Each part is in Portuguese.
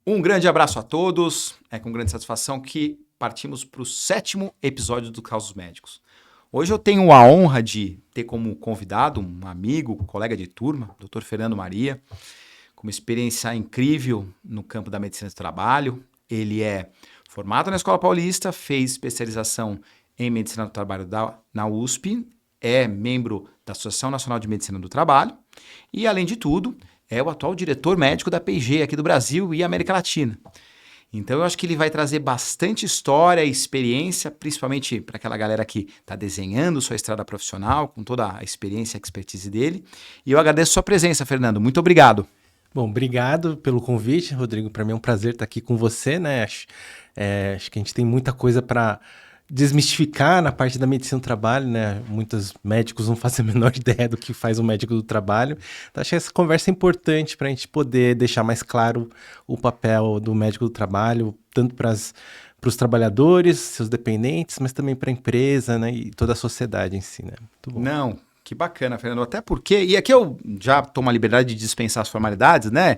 Um grande abraço a todos. É com grande satisfação que partimos para o 7º episódio do Causos Médicos. Hoje eu tenho a honra de ter como convidado um amigo, colega de turma, Dr. Fernando Maria, com uma experiência incrível no campo da medicina do trabalho. Ele é formado na Escola Paulista, fez especialização em medicina do trabalho na USP, é membro da Associação Nacional de Medicina do Trabalho e, além de tudo, é o atual diretor médico da P&G aqui do Brasil e América Latina. Então eu acho que ele vai trazer bastante história e experiência, principalmente para aquela galera que está desenhando sua estrada profissional, com toda a experiência e expertise dele. E eu agradeço a sua presença, Fernando. Muito obrigado. Bom, obrigado pelo convite, Rodrigo. Para mim é um prazer estar aqui com você, né? Acho que a gente tem muita coisa para desmistificar na parte da medicina do trabalho, né? Muitos médicos não fazem a menor ideia do que faz um médico do trabalho. Então, acho que essa conversa é importante para a gente poder deixar mais claro o papel do médico do trabalho, tanto para os trabalhadores, seus dependentes, mas também para a empresa, né? E toda a sociedade em si, né? Muito bom. Não, que bacana, Fernando. Até porque, e aqui eu já tomo a liberdade de dispensar as formalidades, né?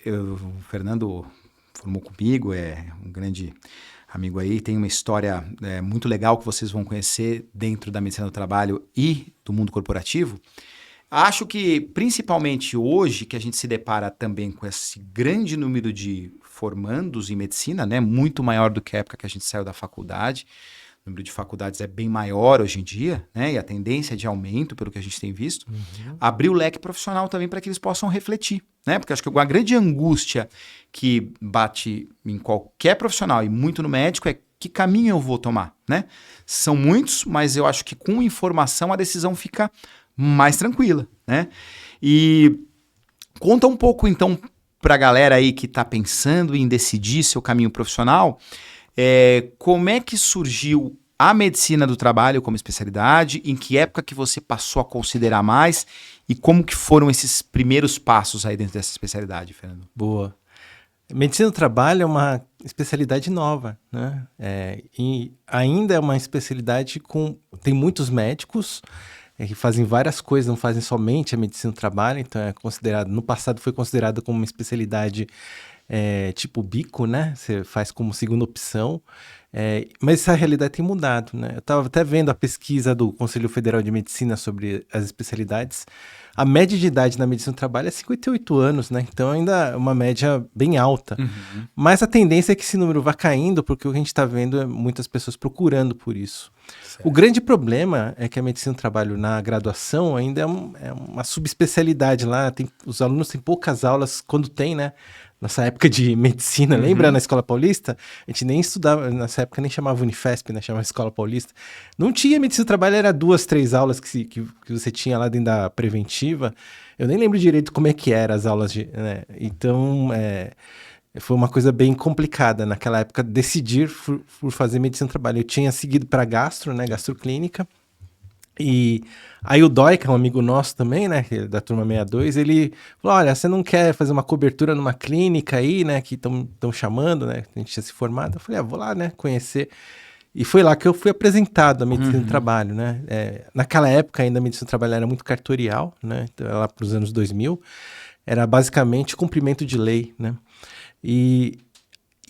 O Fernando formou comigo, é um grande amigo aí, tem uma história muito legal que vocês vão conhecer dentro da medicina do trabalho e do mundo corporativo. Acho que, principalmente hoje, que a gente se depara também com esse grande número de formandos em medicina, né, muito maior do que a época que a gente saiu da faculdade. O número de faculdades é bem maior hoje em dia, né, e a tendência é de aumento, pelo que a gente tem visto. Abrir o leque profissional também para que eles possam refletir, né, porque acho que uma grande angústia que bate em qualquer profissional e muito no médico é que caminho eu vou tomar, né? São muitos, mas eu acho que com informação a decisão fica mais tranquila, né? E conta um pouco, então, para a galera aí que está pensando em decidir seu caminho profissional, como é que surgiu a medicina do trabalho como especialidade, em que época que você passou a considerar mais e como que foram esses primeiros passos aí dentro dessa especialidade, Fernando? Boa. Medicina do trabalho é uma especialidade nova, né? E ainda é uma especialidade tem muitos médicos que fazem várias coisas, não fazem somente a medicina do trabalho, então no passado foi considerada como uma especialidade tipo bico, né? Você faz como segunda opção, mas essa realidade tem mudado, né? Eu estava até vendo a pesquisa do Conselho Federal de Medicina sobre as especialidades. A média de idade na medicina do trabalho é 58 anos, né? Então ainda é uma média bem alta. Uhum. Mas a tendência é que esse número vá caindo, porque o que a gente está vendo é muitas pessoas procurando por isso. Certo. O grande problema é que a medicina do trabalho na graduação ainda é uma subespecialidade lá. Os alunos têm poucas aulas quando tem, né? Nossa época de medicina, lembra na Escola Paulista? A gente nem estudava, nessa época nem chamava Unifesp, né? Chamava Escola Paulista. Não tinha medicina do trabalho, era 2, 3 aulas que você tinha lá dentro da preventiva. Eu nem lembro direito como é que eram as aulas, né? Então, foi uma coisa bem complicada naquela época decidir por fazer medicina do trabalho. Eu tinha seguido para gastro, né? Gastroclínica. E aí o Dói, que é um amigo nosso também, né, da turma 62, ele falou, olha, você não quer fazer uma cobertura numa clínica aí, né, que estão chamando, né, a gente tinha se formado. Eu falei, vou lá, né, conhecer. E foi lá que eu fui apresentado a medicina do trabalho, né. Naquela época ainda a medicina do trabalho era muito cartorial, né, então, lá para os anos 2000, era basicamente cumprimento de lei, né. E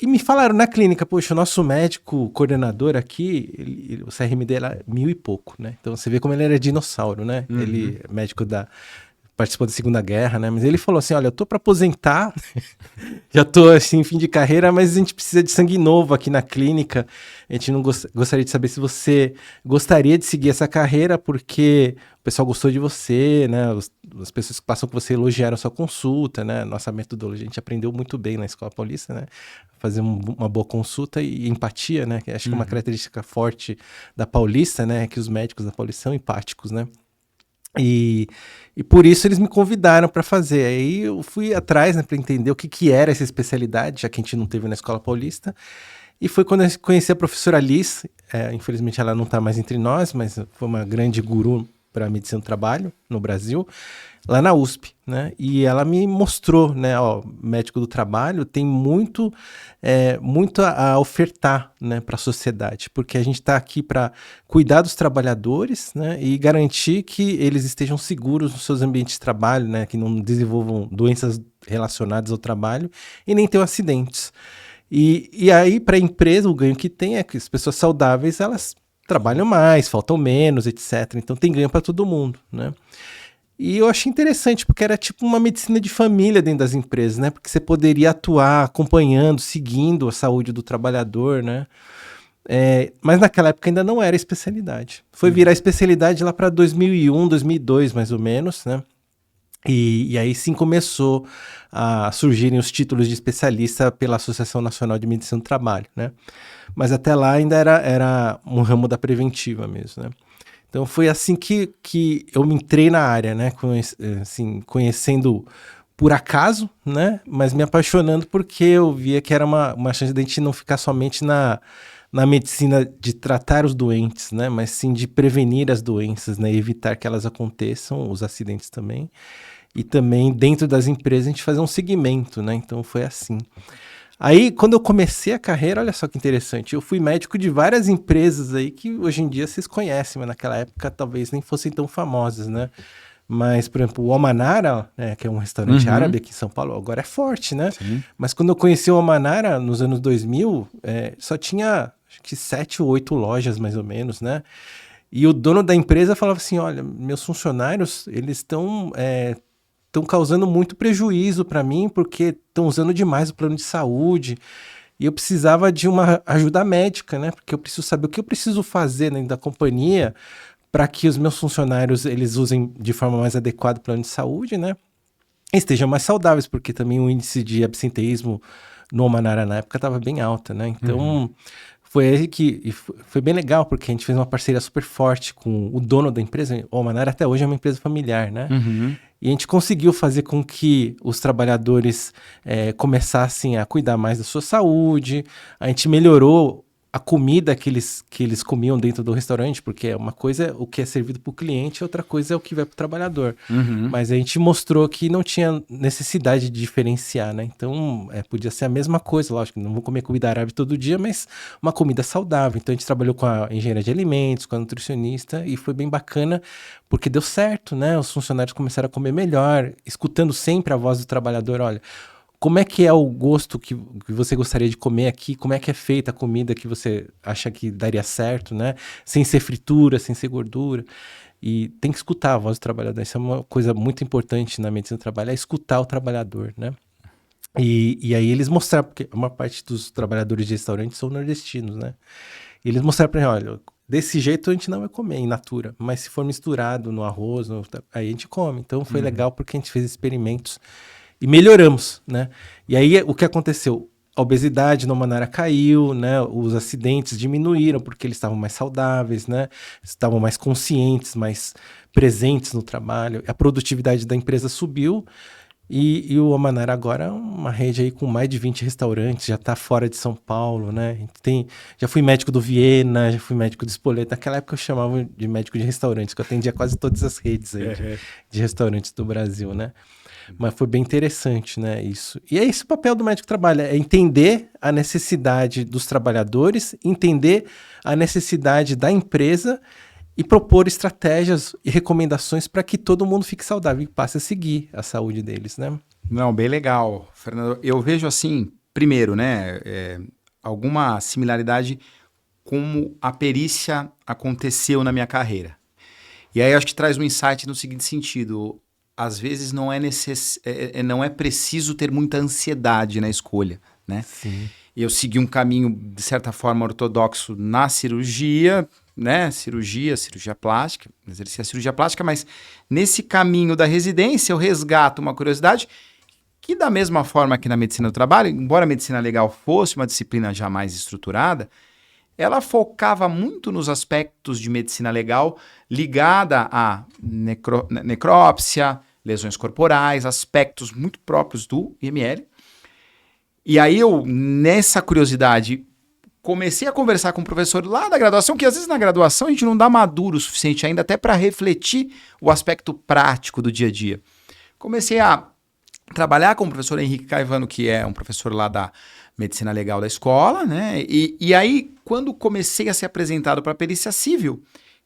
me falaram na clínica, poxa, o nosso médico coordenador aqui, o CRM dele era 1000 e pouco, né? Então você vê como ele era dinossauro, né? Ele é médico participou da Segunda Guerra, né? Mas ele falou assim, olha, eu tô para aposentar, já tô assim, fim de carreira, mas a gente precisa de sangue novo aqui na clínica. A gente não gostaria de saber se você gostaria de seguir essa carreira, porque o pessoal gostou de você, né? As pessoas que passam com você elogiaram a sua consulta, né? Nossa metodologia, a gente aprendeu muito bem na Escola Paulista, né? Fazer uma boa consulta e empatia, né? Que acho que é uma característica forte da Paulista, né? Que os médicos da Paulista são empáticos, né? E por isso eles me convidaram para fazer. Aí eu fui atrás, né, para entender o que era essa especialidade, já que a gente não teve na Escola Paulista. E foi quando eu conheci a professora Liz. Infelizmente ela não está mais entre nós, mas foi uma grande guru para a medicina do trabalho no Brasil, lá na USP, né? E ela me mostrou, né, ó, médico do trabalho tem muito a ofertar, né, para a sociedade, porque a gente está aqui para cuidar dos trabalhadores, né, e garantir que eles estejam seguros nos seus ambientes de trabalho, né, que não desenvolvam doenças relacionadas ao trabalho e nem tenham acidentes. E aí, para a empresa, o ganho que tem é que as pessoas saudáveis, elas trabalham mais, faltam menos, etc. Então tem ganho para todo mundo, né? E eu achei interessante, porque era tipo uma medicina de família dentro das empresas, né? Porque você poderia atuar acompanhando, seguindo a saúde do trabalhador, né? Mas naquela época ainda não era especialidade. Foi virar especialidade lá para 2001, 2002, mais ou menos, né? E aí sim começou a surgirem os títulos de especialista pela Associação Nacional de Medicina do Trabalho, né? Mas até lá ainda era um ramo da preventiva mesmo, né? Então foi assim que eu me entrei na área, né? Assim, conhecendo por acaso, né? Mas me apaixonando porque eu via que era uma chance de a gente não ficar somente na medicina de tratar os doentes, né? Mas sim de prevenir as doenças, né? E evitar que elas aconteçam, os acidentes também. E também dentro das empresas a gente fazer um segmento, né? Então foi assim. Aí, quando eu comecei a carreira, olha só que interessante, eu fui médico de várias empresas aí que hoje em dia vocês conhecem, mas naquela época talvez nem fossem tão famosas, né? Mas, por exemplo, o Omanara, né, que é um restaurante árabe aqui em São Paulo, agora é forte, né? Sim. Mas quando eu conheci o Omanara, nos anos 2000, só tinha, acho que 7 ou 8 lojas, mais ou menos, né? E o dono da empresa falava assim, olha, meus funcionários, eles estão causando muito prejuízo para mim, porque estão usando demais o plano de saúde, e eu precisava de uma ajuda médica, né? Porque eu preciso saber o que eu preciso fazer dentro da companhia para que os meus funcionários eles usem de forma mais adequada o plano de saúde, né? E estejam mais saudáveis, porque também o índice de absenteísmo no Omanara na época estava bem alta, né? Então, foi aí que foi bem legal, porque a gente fez uma parceria super forte com o dono da empresa. O Omanara até hoje é uma empresa familiar, né? E a gente conseguiu fazer com que os trabalhadores começassem a cuidar mais da sua saúde. A gente melhorou a comida que eles comiam dentro do restaurante, porque uma coisa é o que é servido para o cliente, outra coisa é o que vai para o trabalhador. Mas a gente mostrou que não tinha necessidade de diferenciar, né? Então, podia ser a mesma coisa, lógico, não vou comer comida árabe todo dia, mas uma comida saudável. Então, a gente trabalhou com a engenheira de alimentos, com a nutricionista, e foi bem bacana, porque deu certo, né? Os funcionários começaram a comer melhor, escutando sempre a voz do trabalhador, olha, como é que é o gosto que você gostaria de comer aqui? Como é que é feita a comida que você acha que daria certo, né? Sem ser fritura, sem ser gordura. E tem que escutar a voz do trabalhador. Isso é uma coisa muito importante na medicina do trabalho, é escutar o trabalhador, né? E aí eles mostraram, porque uma parte dos trabalhadores de restaurante são nordestinos, né? E eles mostraram pra mim, olha, desse jeito a gente não vai comer in natura, mas se for misturado no arroz, aí a gente come. Então foi legal porque a gente fez experimentos e melhoramos, né? E aí o que aconteceu? A obesidade no Omanara caiu, né? Os acidentes diminuíram porque eles estavam mais saudáveis, né? Estavam mais conscientes, mais presentes no trabalho. A produtividade da empresa subiu e o Omanara agora é uma rede aí com mais de 20 restaurantes, já está fora de São Paulo, né? Já fui médico do Viena, já fui médico do Spoleto. Naquela época eu chamava de médico de restaurantes, que eu atendia quase todas as redes aí de restaurantes do Brasil, né? Mas foi bem interessante, né, isso. E é esse o papel do médico que trabalha, é entender a necessidade dos trabalhadores, entender a necessidade da empresa e propor estratégias e recomendações para que todo mundo fique saudável e passe a seguir a saúde deles, né? Não, bem legal, Fernando. Eu vejo assim, primeiro, né, alguma similaridade como a perícia aconteceu na minha carreira. E aí acho que traz um insight no seguinte sentido: às vezes não é preciso ter muita ansiedade na escolha, né? Sim. Eu segui um caminho, de certa forma, ortodoxo na cirurgia, né? Cirurgia plástica, exerci a cirurgia plástica, mas nesse caminho da residência eu resgato uma curiosidade que, da mesma forma que na medicina do trabalho, embora a medicina legal fosse uma disciplina já mais estruturada, ela focava muito nos aspectos de medicina legal ligada à necrópsia, lesões corporais, aspectos muito próprios do IML. E aí eu, nessa curiosidade, comecei a conversar com o professor lá da graduação, que às vezes na graduação a gente não dá maduro o suficiente ainda até para refletir o aspecto prático do dia a dia. Comecei a trabalhar com o professor Henrique Caivano, que é um professor lá da medicina legal da escola, né? E aí, quando comecei a ser apresentado para a perícia civil,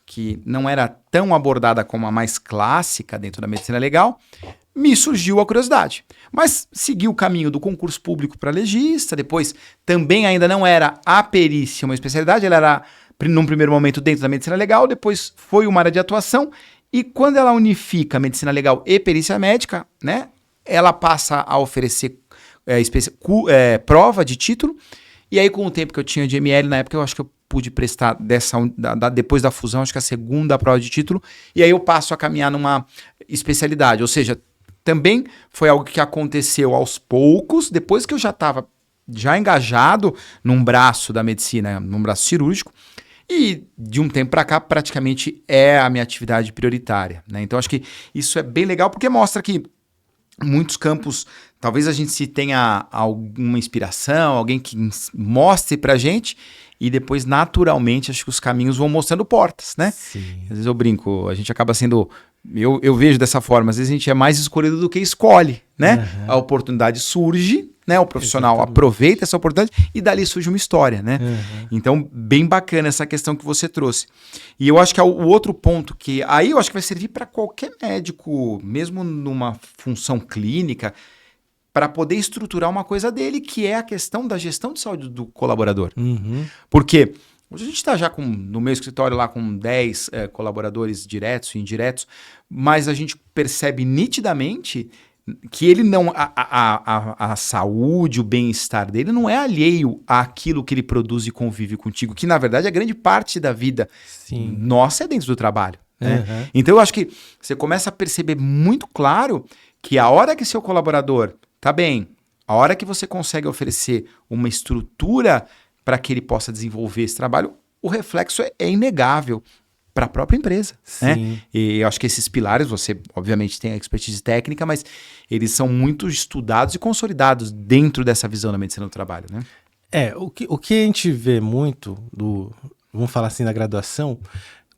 que não era tão abordada como a mais clássica dentro da medicina legal, me surgiu a curiosidade. Mas segui o caminho do concurso público para legista, depois também ainda não era a perícia uma especialidade, ela era, num primeiro momento, dentro da medicina legal, depois foi uma área de atuação, e quando ela unifica medicina legal e perícia médica, né, ela passa a oferecer prova de título, e aí com o tempo que eu tinha de ML, na época eu acho que eu pude prestar depois da fusão, acho que a segunda prova de título, e aí eu passo a caminhar numa especialidade, ou seja, também foi algo que aconteceu aos poucos, depois que eu já estava engajado num braço da medicina, num braço cirúrgico, e de um tempo para cá praticamente é a minha atividade prioritária, né? Então acho que isso é bem legal porque mostra que muitos campos, talvez a gente se tenha alguma inspiração, alguém que mostre pra gente, e depois naturalmente acho que os caminhos vão mostrando portas, né? Sim. Às vezes eu brinco, a gente acaba sendo... Eu vejo dessa forma, às vezes a gente é mais escolhido do que escolhe, né? A oportunidade surge, né? O profissional aproveita essa oportunidade e dali surge uma história, né? Então, bem bacana essa questão que você trouxe. E eu acho que é o outro ponto que... Aí eu acho que vai servir para qualquer médico, mesmo numa função clínica, para poder estruturar uma coisa dele, que é a questão da gestão de saúde do colaborador. Porque... Hoje a gente está já no meu escritório lá com 10 colaboradores diretos e indiretos, mas a gente percebe nitidamente que ele não... A saúde, o bem-estar dele não é alheio àquilo que ele produz e convive contigo, que na verdade a grande parte da vida nossa é dentro do trabalho. Né? Então eu acho que você começa a perceber muito claro que a hora que seu colaborador tá bem, a hora que você consegue oferecer uma estrutura para que ele possa desenvolver esse trabalho, o reflexo é inegável para a própria empresa. Né? E eu acho que esses pilares, você obviamente tem a expertise técnica, mas eles são muito estudados e consolidados dentro dessa visão da medicina do trabalho. Né? O que a gente vê muito, vamos falar assim, na graduação,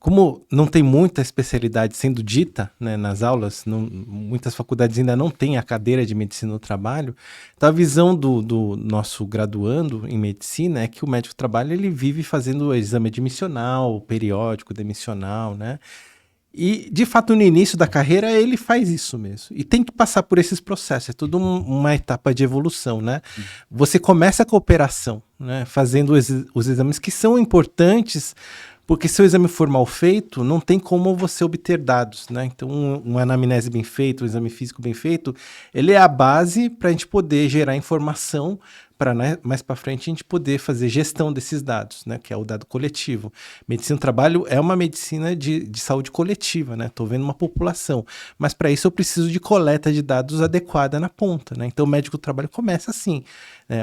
como não tem muita especialidade sendo dita, né, nas aulas, muitas faculdades ainda não têm a cadeira de medicina do trabalho, então a visão do nosso graduando em medicina é que o médico do trabalho ele vive fazendo o exame admissional, periódico, demissional, né? E, de fato, no início da carreira, ele faz isso mesmo. E tem que passar por esses processos. É tudo uma etapa de evolução, né? Você começa com a operação, né? Fazendo os exames que são importantes, porque se o exame for mal feito, não tem como você obter dados, né? Então, uma anamnese bem feita, um exame físico bem feito, ele é a base para a gente poder gerar informação para, né, mais para frente a gente poder fazer gestão desses dados, né? Que é o dado coletivo. Medicina do trabalho é uma medicina de saúde coletiva, né? Estou vendo uma população, mas para isso eu preciso de coleta de dados adequada na ponta, né? Então o médico do trabalho começa assim, né?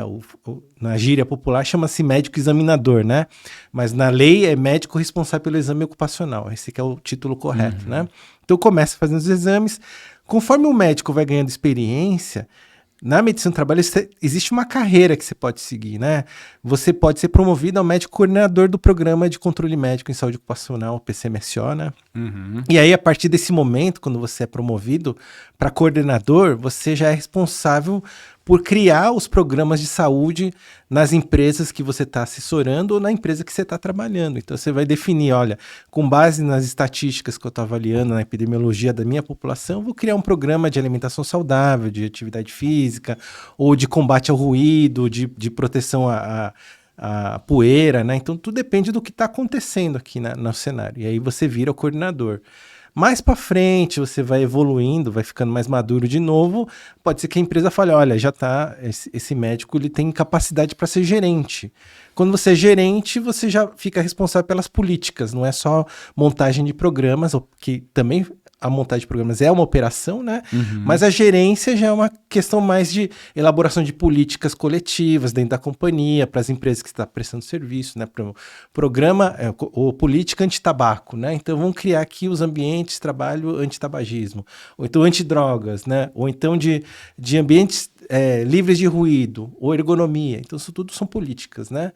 Na gíria popular chama-se médico examinador, né? Mas na lei é médico responsável pelo exame ocupacional, esse que é o título correto, né? Então começa fazendo os exames, conforme o médico vai ganhando experiência. Na medicina do trabalho existe uma carreira que você pode seguir, né? Você pode ser promovido ao médico coordenador do Programa de Controle Médico em Saúde Ocupacional, PCMSO, né? E aí, a partir desse momento, quando você é promovido para coordenador, você já é responsável por criar os programas de saúde nas empresas que você está assessorando ou na empresa que você está trabalhando. Então, você vai definir, olha, com base nas estatísticas que eu estou avaliando, na epidemiologia da minha população, eu vou criar um programa de alimentação saudável, de atividade física, ou de combate ao ruído, de proteção à poeira, né? Então, tudo depende do que está acontecendo aqui no cenário. E aí você vira o coordenador. Mais para frente, você vai evoluindo, vai ficando mais maduro de novo. Pode ser que a empresa fale, olha, já tá, esse médico ele tem capacidade para ser gerente. Quando você é gerente, você já fica responsável pelas políticas, não é só montagem de programas, que também a montagem de programas é uma operação, né? Mas a gerência já é uma questão mais de elaboração de políticas coletivas dentro da companhia, para as empresas que estão prestando serviço, né? Programa ou política anti-tabaco, né? Então vamos criar aqui os ambientes de trabalho anti-tabagismo, ou então anti-drogas, né? Ou então de ambientes livres de ruído, ou ergonomia. Então isso tudo são políticas, né?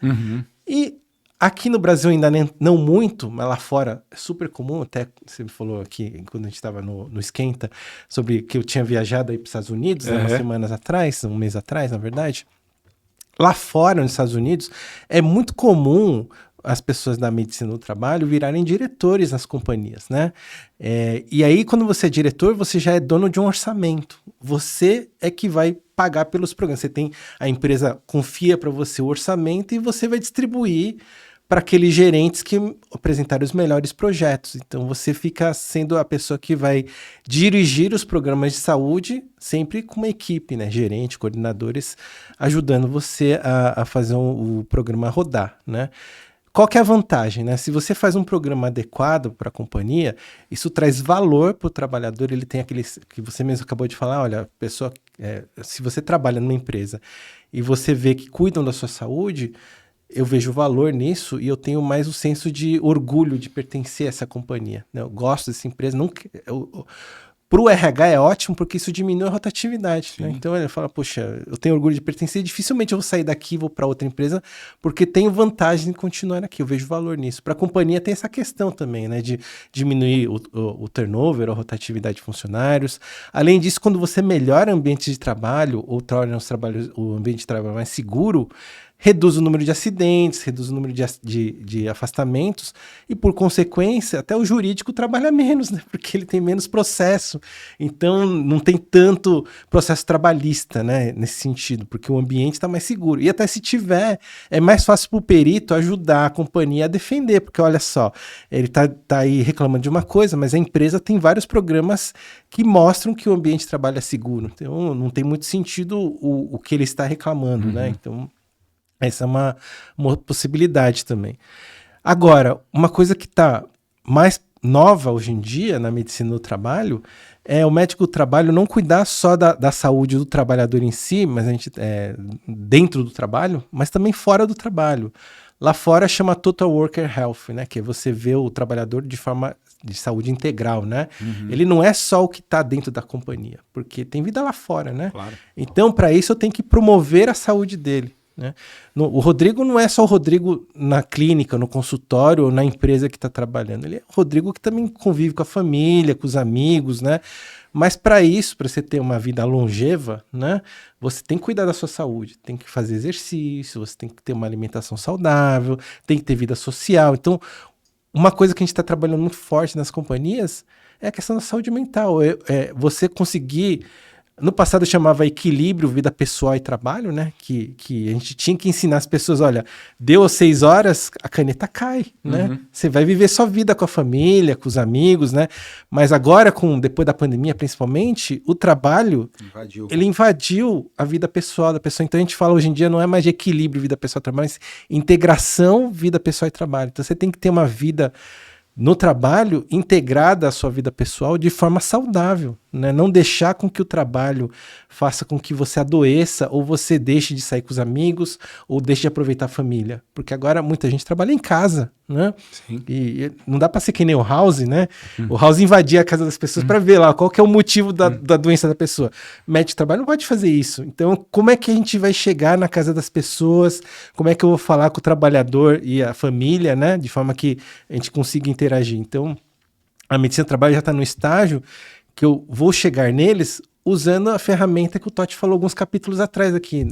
E aqui no Brasil ainda não muito, mas lá fora é super comum. Até você me falou aqui, quando a gente estava no Esquenta, sobre que eu tinha viajado aí para os Estados Unidos, né, umas semanas atrás, um mês atrás, na verdade. Lá fora, nos Estados Unidos, é muito comum as pessoas da medicina do trabalho virarem diretores nas companhias, né? E aí, quando você é diretor, você já é dono de um orçamento. Você é que vai pagar pelos programas. A empresa confia para você o orçamento e você vai distribuir para aqueles gerentes que apresentarem os melhores projetos. Então, você fica sendo a pessoa que vai dirigir os programas de saúde, sempre com uma equipe, né? Gerente, coordenadores, ajudando você a fazer o programa rodar, né? Qual que é a vantagem, né? Se você faz um programa adequado para a companhia, isso traz valor para o trabalhador. Ele tem aquele que você mesmo acabou de falar, olha, pessoa, se você trabalha numa empresa e você vê que cuidam da sua saúde, eu vejo valor nisso e eu tenho mais o senso de orgulho de pertencer a essa companhia, né? Eu gosto dessa empresa. Para o RH é ótimo porque isso diminui a rotatividade, né? Então ele fala, poxa, eu tenho orgulho de pertencer, dificilmente eu vou sair daqui e vou para outra empresa porque tenho vantagem em continuar aqui, eu vejo valor nisso. Para a companhia tem essa questão também, né, de diminuir o turnover, a rotatividade de funcionários. Além disso, quando você melhora o ambiente de trabalho ou torna o ambiente de trabalho mais seguro, reduz o número de acidentes, reduz o número de afastamentos e, por consequência, até o jurídico trabalha menos, né? Porque ele tem menos processo. Então, não tem tanto processo trabalhista, né? Nesse sentido, porque o ambiente está mais seguro. E até se tiver, é mais fácil para o perito ajudar a companhia a defender, porque olha só, ele tá aí reclamando de uma coisa, mas a empresa tem vários programas que mostram que o ambiente de trabalho é seguro. Então, não tem muito sentido o que ele está reclamando, né? Então, essa é uma possibilidade também. Agora, uma coisa que está mais nova hoje em dia na medicina do trabalho é o médico do trabalho não cuidar só da saúde do trabalhador em si, mas dentro do trabalho, mas também fora do trabalho. Lá fora chama Total Worker Health, né? Que é você vê o trabalhador de forma de saúde integral, né? Ele não é só o que está dentro da companhia, porque tem vida lá fora, né? Claro. Então, para isso, eu tenho que promover a saúde dele, né? O Rodrigo não é só o Rodrigo na clínica, no consultório ou na empresa que está trabalhando. Ele é o Rodrigo que também convive com a família, com os amigos, né? Mas para isso, para você ter uma vida longeva, né? Você tem que cuidar da sua saúde, tem que fazer exercício, você tem que ter uma alimentação saudável, tem que ter vida social. Então, uma coisa que a gente está trabalhando muito forte nas companhias é a questão da saúde mental. Você conseguir... No passado eu chamava equilíbrio, vida pessoal e trabalho, né? Que a gente tinha que ensinar as pessoas, olha, deu 6 horas, a caneta cai, né? Você vai viver sua vida com a família, com os amigos, né? Mas agora, depois da pandemia principalmente, o trabalho, ele invadiu a vida pessoal da pessoa. Então a gente fala hoje em dia não é mais de equilíbrio, vida pessoal e trabalho, mas integração, vida pessoal e trabalho. Então você tem que ter uma vida no trabalho integrada à sua vida pessoal de forma saudável, né? Não deixar com que o trabalho faça com que você adoeça ou você deixe de sair com os amigos ou deixe de aproveitar a família. Porque agora muita gente trabalha em casa, né? Sim. E não dá para ser que nem o House, né? O House invadia a casa das pessoas para ver lá qual que é o motivo da doença da pessoa. Médico de trabalho não pode fazer isso. Então, como é que a gente vai chegar na casa das pessoas? Como é que eu vou falar com o trabalhador e a família, né? De forma que a gente consiga interagir. Então, a medicina do trabalho já está no estágio que eu vou chegar neles usando a ferramenta que o Totti falou alguns capítulos atrás aqui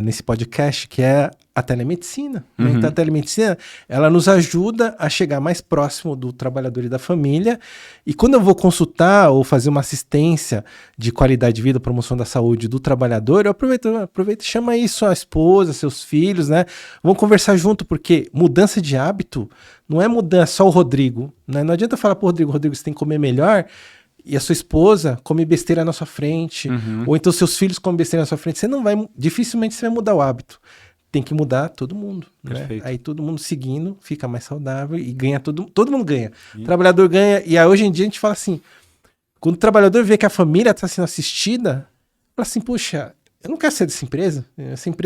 nesse podcast, que é a telemedicina. Né? Então, a telemedicina, ela nos ajuda a chegar mais próximo do trabalhador e da família. E quando eu vou consultar ou fazer uma assistência de qualidade de vida, promoção da saúde do trabalhador, eu aproveito e chama aí sua esposa, seus filhos, né? Vamos conversar junto, porque mudança de hábito não é mudança só o Rodrigo. Né? Não adianta falar pro Rodrigo, você tem que comer melhor, e a sua esposa come besteira na sua frente, ou então seus filhos comem besteira na sua frente, dificilmente você vai mudar o hábito. Tem que mudar todo mundo, né? Aí todo mundo seguindo, fica mais saudável e ganha todo mundo ganha. O trabalhador ganha, e aí hoje em dia a gente fala assim, quando o trabalhador vê que a família está sendo assistida, fala assim, poxa, eu não quero ser dessa empresa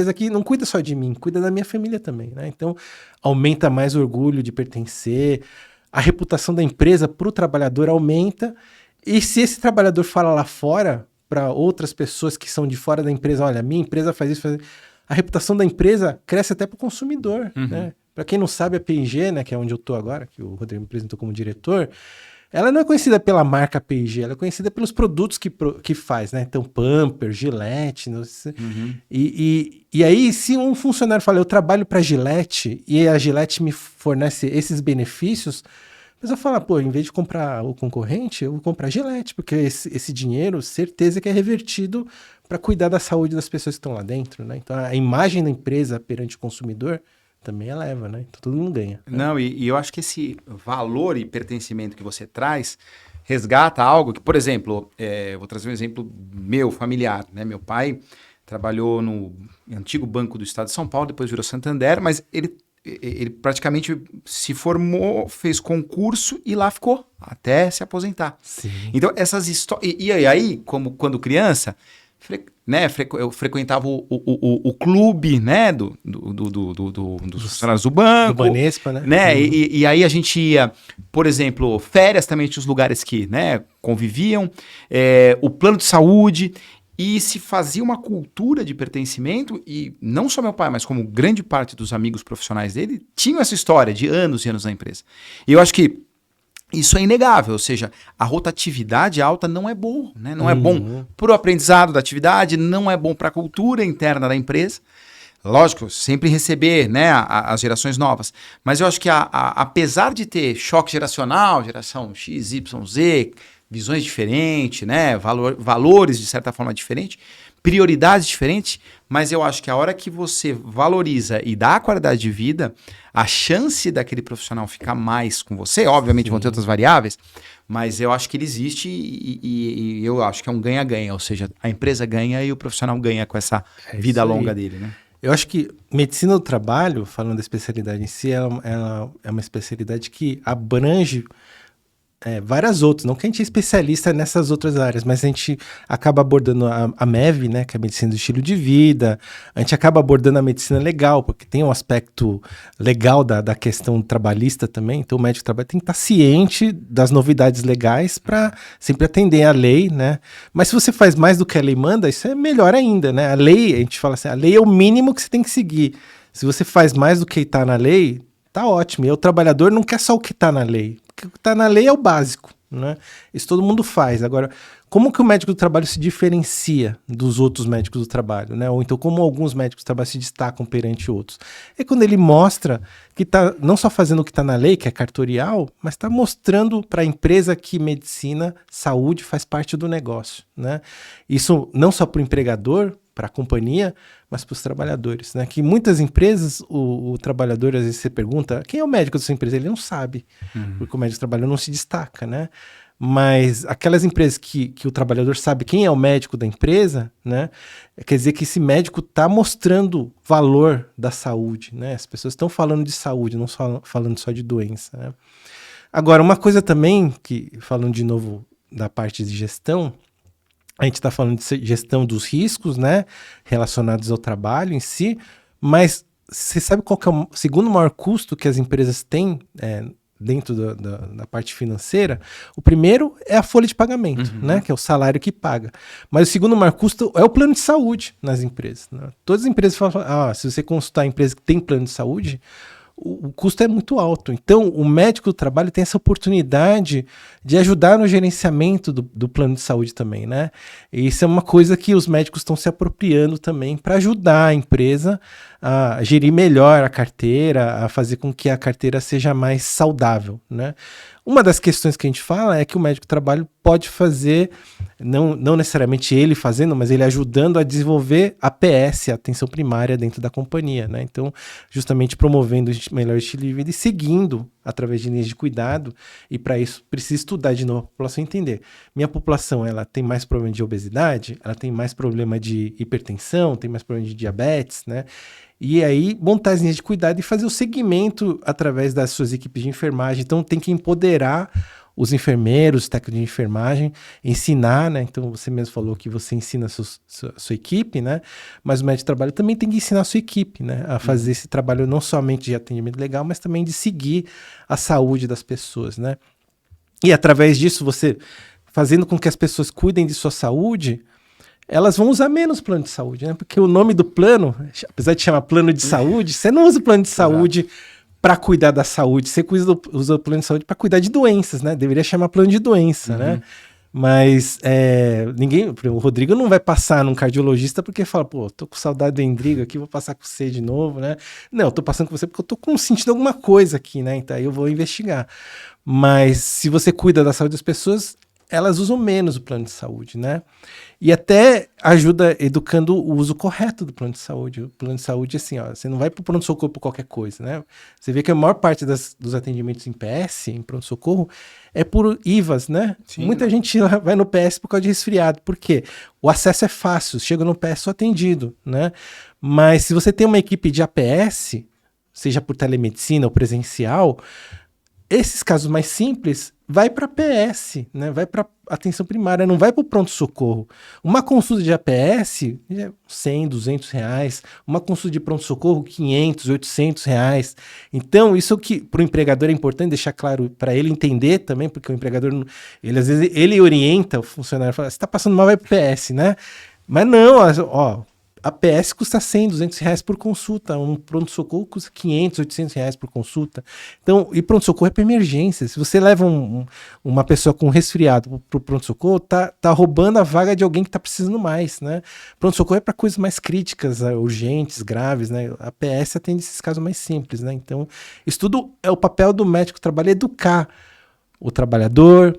aqui não cuida só de mim, cuida da minha família também, né? Então aumenta mais o orgulho de pertencer, a reputação da empresa para o trabalhador aumenta. E se esse trabalhador fala lá fora, para outras pessoas que são de fora da empresa, olha, minha empresa faz isso, a reputação da empresa cresce até para o consumidor, né? Para quem não sabe, a P&G, né, que é onde eu estou agora, que o Rodrigo me apresentou como diretor, ela não é conhecida pela marca P&G, ela é conhecida pelos produtos que faz, né? Então, Pampers, Gillette, e aí, se um funcionário fala, eu trabalho para a Gillette e a Gillette me fornece esses benefícios, a pessoa fala, pô, em vez de comprar o concorrente, eu vou comprar a Gillette, porque esse dinheiro, certeza que é revertido para cuidar da saúde das pessoas que estão lá dentro, né? Então, a imagem da empresa perante o consumidor também eleva, né? Então, todo mundo ganha. Né? Não, e eu acho que esse valor e pertencimento que você traz resgata algo que, por exemplo, vou trazer um exemplo meu, familiar, né? Meu pai trabalhou no antigo Banco do Estado de São Paulo, depois virou Santander, mas ele praticamente se formou, fez concurso e lá ficou até se aposentar. Sim. Então, essas histórias... E aí, como quando criança, eu frequentava o clube, né, dos funcionários do banco. Do Banespa, né? E aí a gente ia, por exemplo, férias também tinha os lugares que, né, conviviam, o plano de saúde... E se fazia uma cultura de pertencimento, e não só meu pai, mas como grande parte dos amigos profissionais dele, tinham essa história de anos e anos na empresa. E eu acho que isso é inegável, ou seja, a rotatividade alta não é bom, né? Não é bom para o aprendizado da atividade, não é bom para a cultura interna da empresa. Lógico, sempre receber, né, as gerações novas. Mas eu acho que apesar de ter choque geracional, geração X, Y, Z... visões diferentes, né? Valores de certa forma diferentes, prioridades diferentes, mas eu acho que a hora que você valoriza e dá qualidade de vida, a chance daquele profissional ficar mais com você, obviamente vão ter outras variáveis, mas eu acho que ele existe e eu acho que é um ganha-ganha, ou seja, a empresa ganha e o profissional ganha com essa vida longa dele, né? Eu acho que medicina do trabalho, falando da especialidade em si, ela é uma especialidade que abrange várias outras, não que a gente é especialista nessas outras áreas, mas a gente acaba abordando a MEV, né, que é a medicina do estilo de vida, a gente acaba abordando a medicina legal, porque tem um aspecto legal da questão trabalhista também, então o médico do trabalho tem que estar ciente das novidades legais para sempre atender à lei, né, mas se você faz mais do que a lei manda, isso é melhor ainda, né, a lei, a gente fala assim, a lei é o mínimo que você tem que seguir, se você faz mais do que está na lei, tá ótimo, e o trabalhador não quer só o que está na lei, o que está na lei é o básico, né? Isso todo mundo faz. Agora, como que o médico do trabalho se diferencia dos outros médicos do trabalho, né? Ou então como alguns médicos do trabalho se destacam perante outros? É quando ele mostra que está não só fazendo o que está na lei, que é cartorial, mas está mostrando para a empresa que medicina, saúde faz parte do negócio, né? Isso não só para o empregador, para a companhia, mas para os trabalhadores, né? Que muitas empresas, o trabalhador, às vezes você pergunta, quem é o médico da sua empresa? Ele não sabe, porque o médico do trabalho não se destaca, né? Mas aquelas empresas que o trabalhador sabe quem é o médico da empresa, né? Quer dizer que esse médico está mostrando valor da saúde, né? As pessoas estão falando de saúde, não só falando só de doença, né? Agora, uma coisa também, que falando de novo da parte de gestão, a gente está falando de gestão dos riscos, né, relacionados ao trabalho em si, mas você sabe qual que é o segundo maior custo que as empresas têm dentro da parte financeira? O primeiro é a folha de pagamento, né, que é o salário que paga. Mas o segundo maior custo é o plano de saúde nas empresas, né? Todas as empresas falam, se você consultar a empresa que tem plano de saúde, o custo é muito alto. Então, o médico do trabalho tem essa oportunidade de ajudar no gerenciamento do plano de saúde também, né? E isso é uma coisa que os médicos estão se apropriando também para ajudar a empresa a gerir melhor a carteira, a fazer com que a carteira seja mais saudável, né? Uma das questões que a gente fala é que o médico do trabalho pode fazer, não necessariamente ele fazendo, mas ele ajudando a desenvolver a APS, a atenção primária dentro da companhia, né? Então, justamente promovendo o melhor estilo de vida e seguindo através de linhas de cuidado, e para isso precisa estudar de novo a população e entender. Minha população, ela tem mais problema de obesidade, ela tem mais problema de hipertensão, tem mais problema de diabetes, né? E aí montar as linhas de cuidado e fazer o segmento através das suas equipes de enfermagem. Então tem que empoderar os enfermeiros, os técnicos de enfermagem, ensinar, né? Então você mesmo falou que você ensina a sua equipe, né? Mas o médico de trabalho também tem que ensinar a sua equipe, né? A fazer esse trabalho não somente de atendimento legal, mas também de seguir a saúde das pessoas, né? E através disso, você fazendo com que as pessoas cuidem de sua saúde, elas vão usar menos plano de saúde, né? Porque o nome do plano, apesar de chamar plano de saúde, você não usa o plano de saúde para cuidar da saúde. Você usa o plano de saúde para cuidar de doenças, né? Deveria chamar plano de doença, né? Mas o Rodrigo não vai passar num cardiologista porque fala, pô, tô com saudade do Endrigo aqui, vou passar com você de novo, né? Não, eu tô passando com você porque eu tô sentindo alguma coisa aqui, né? Então aí eu vou investigar. Mas se você cuida da saúde das pessoas, elas usam menos o plano de saúde, né? E até ajuda educando o uso correto do plano de saúde. O plano de saúde, assim, ó, você não vai pro pronto-socorro por qualquer coisa, né? Você vê que a maior parte dos atendimentos em PS, em pronto-socorro, é por IVAs, né? Sim, Muita gente vai no PS por causa de resfriado. Por quê? O acesso é fácil, chega no PS sou atendido, né? Mas se você tem uma equipe de APS, seja por telemedicina ou presencial, esses casos mais simples vai para PS, né? Vai para atenção primária, não vai para o pronto-socorro. Uma consulta de APS é 100, 200 reais. Uma consulta de pronto-socorro, 500, 800 reais. Então, isso que para o empregador é importante deixar claro para ele entender também, porque o empregador, ele às vezes, ele orienta o funcionário, fala, você está passando mal, vai para PS, né? Mas não, ó, a PS custa 100, 200 reais por consulta. Um pronto-socorro custa 500, 800 reais por consulta. Então, e pronto-socorro é para emergência. Se você leva uma pessoa com resfriado para o pronto-socorro, tá roubando a vaga de alguém que está precisando mais, né? Pronto-socorro é para coisas mais críticas, urgentes, graves, né? A PS atende esses casos mais simples, né? Então, isso tudo é o papel do médico, trabalho é educar o trabalhador,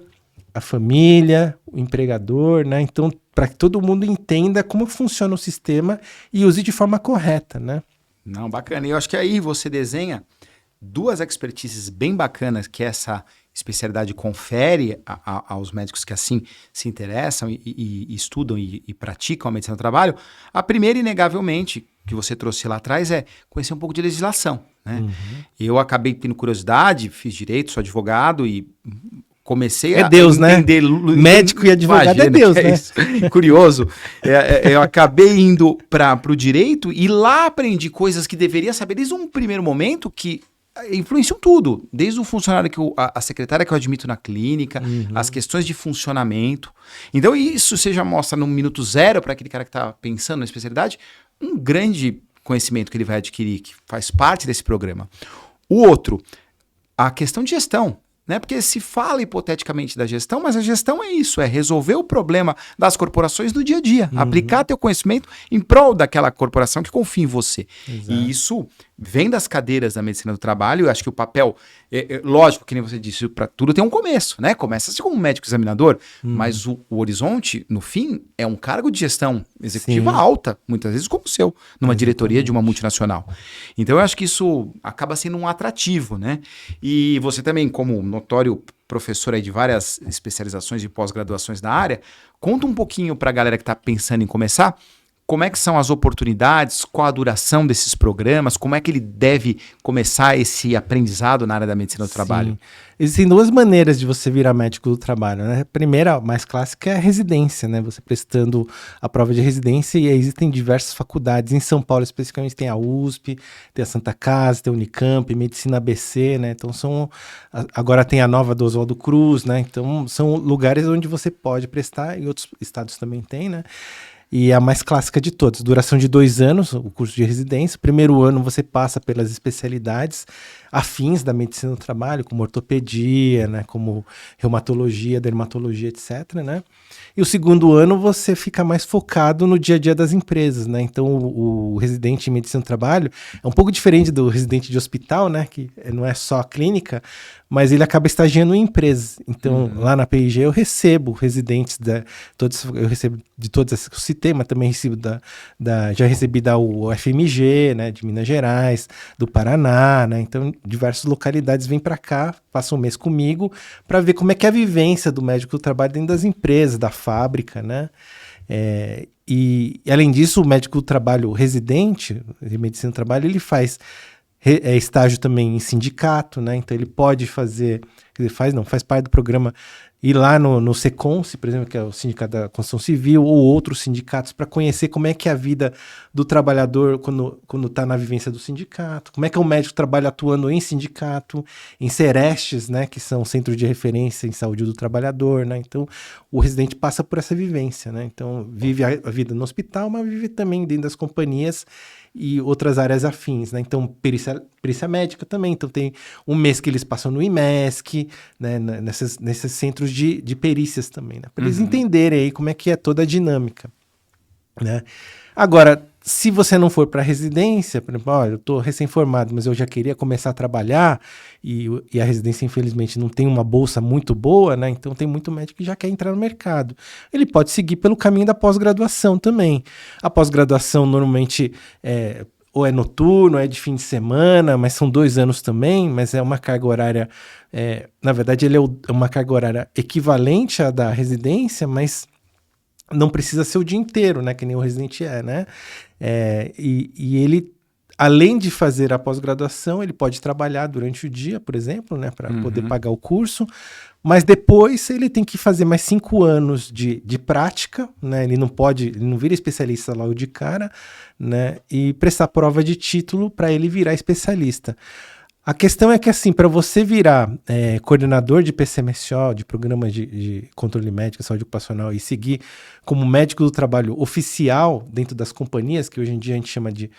a família, o empregador, né? Então, para que todo mundo entenda como funciona o sistema e use de forma correta, né? Não, bacana. E eu acho que aí você desenha duas expertises bem bacanas que essa especialidade confere aos médicos que assim se interessam e estudam e praticam a medicina do trabalho. A primeira, inegavelmente, que você trouxe lá atrás é conhecer um pouco de legislação, né? Eu acabei tendo curiosidade, fiz direito, sou advogado e comecei a entender... Médico e advogado é Deus, né? Isso. Curioso. Eu acabei indo para o direito e lá aprendi coisas que deveria saber desde um primeiro momento que influenciam tudo. Desde o funcionário, a secretária que eu admito na clínica, as questões de funcionamento. Então isso você já mostra no minuto zero para aquele cara que está pensando na especialidade, um grande conhecimento que ele vai adquirir, que faz parte desse programa. O outro, a questão de gestão. Né? Porque se fala hipoteticamente da gestão, mas a gestão é isso, é resolver o problema das corporações no dia a dia, aplicar teu conhecimento em prol daquela corporação que confia em você. Exato. E isso vem das cadeiras da medicina do trabalho. Eu acho que o papel, lógico, que nem você disse, para tudo tem um começo, né? Começa-se como um médico examinador, mas o horizonte, no fim, é um cargo de gestão executiva alta, muitas vezes como o seu, numa diretoria de uma multinacional. Então eu acho que isso acaba sendo um atrativo, né? E você também, como notório professor aí de várias especializações e pós-graduações da área, conta um pouquinho para a galera que está pensando em começar, como é que são as oportunidades, qual a duração desses programas, como é que ele deve começar esse aprendizado na área da medicina do trabalho? Existem duas maneiras de você virar médico do trabalho, né? A primeira, a mais clássica, é a residência, né? Você prestando a prova de residência, e existem diversas faculdades. Em São Paulo, especificamente, tem a USP, tem a Santa Casa, tem a Unicamp, Medicina ABC, né? Então, agora tem a nova do Oswaldo Cruz, né? Então, são lugares onde você pode prestar, e outros estados também tem, né? E a mais clássica de todas, duração de 2 anos, o curso de residência. Primeiro ano você passa pelas especialidades afins da medicina do trabalho, como ortopedia, né, como reumatologia, dermatologia, etc., né? E o segundo ano você fica mais focado no dia a dia das empresas, né? Então o residente em medicina do trabalho é um pouco diferente do residente de hospital, né? Que não é só a clínica, mas ele acaba estagiando em empresas. Então lá na PIG eu recebo residentes eu recebo de todas essas que eu citei, mas também recebo já recebi da UFMG, né? De Minas Gerais, do Paraná, né? Então diversas localidades vêm para cá, passam um mês comigo para ver como é que é a vivência do médico do trabalho dentro das empresas, da fábrica, né? E além disso, o médico do trabalho residente de medicina do trabalho, ele faz estágio também em sindicato, né? Então ele pode fazer, faz parte do programa ir lá no SECONS, por exemplo, que é o Sindicato da Construção Civil, ou outros sindicatos, para conhecer como é que é a vida do trabalhador quando está na vivência do sindicato, como é que é o médico trabalha atuando em sindicato, em Serestes, né, que são centros de referência em saúde do trabalhador, né? Então, o residente passa por essa vivência, né? Então, vive a vida no hospital, mas vive também dentro das companhias e outras áreas afins, né? Então, perícia médica também. Então, tem um mês que eles passam no IMESC, né? Nesses centros de perícias também, né? Para eles entenderem aí como é que é toda a dinâmica, né? Agora, se você não for para residência, por exemplo, eu estou recém-formado, mas eu já queria começar a trabalhar e a residência, infelizmente, não tem uma bolsa muito boa, né? Então, tem muito médico que já quer entrar no mercado. Ele pode seguir pelo caminho da pós-graduação também. A pós-graduação, normalmente, ou é noturno, ou é de fim de semana, mas são 2 anos também, mas é uma carga horária... na verdade, ele é uma carga horária equivalente à da residência, mas... não precisa ser o dia inteiro, né? Que nem o residente né? E ele, além de fazer a pós-graduação, ele pode trabalhar durante o dia, por exemplo, né? Para poder pagar o curso. Mas depois ele tem que fazer mais 5 anos de prática, né? Ele não vira especialista logo de cara, né? E prestar prova de título para ele virar especialista. A questão é que, assim, para você virar coordenador de PCMSO, de Programa de Controle Médico e Saúde Ocupacional, e seguir como médico do trabalho oficial dentro das companhias, que hoje em dia a gente chama de...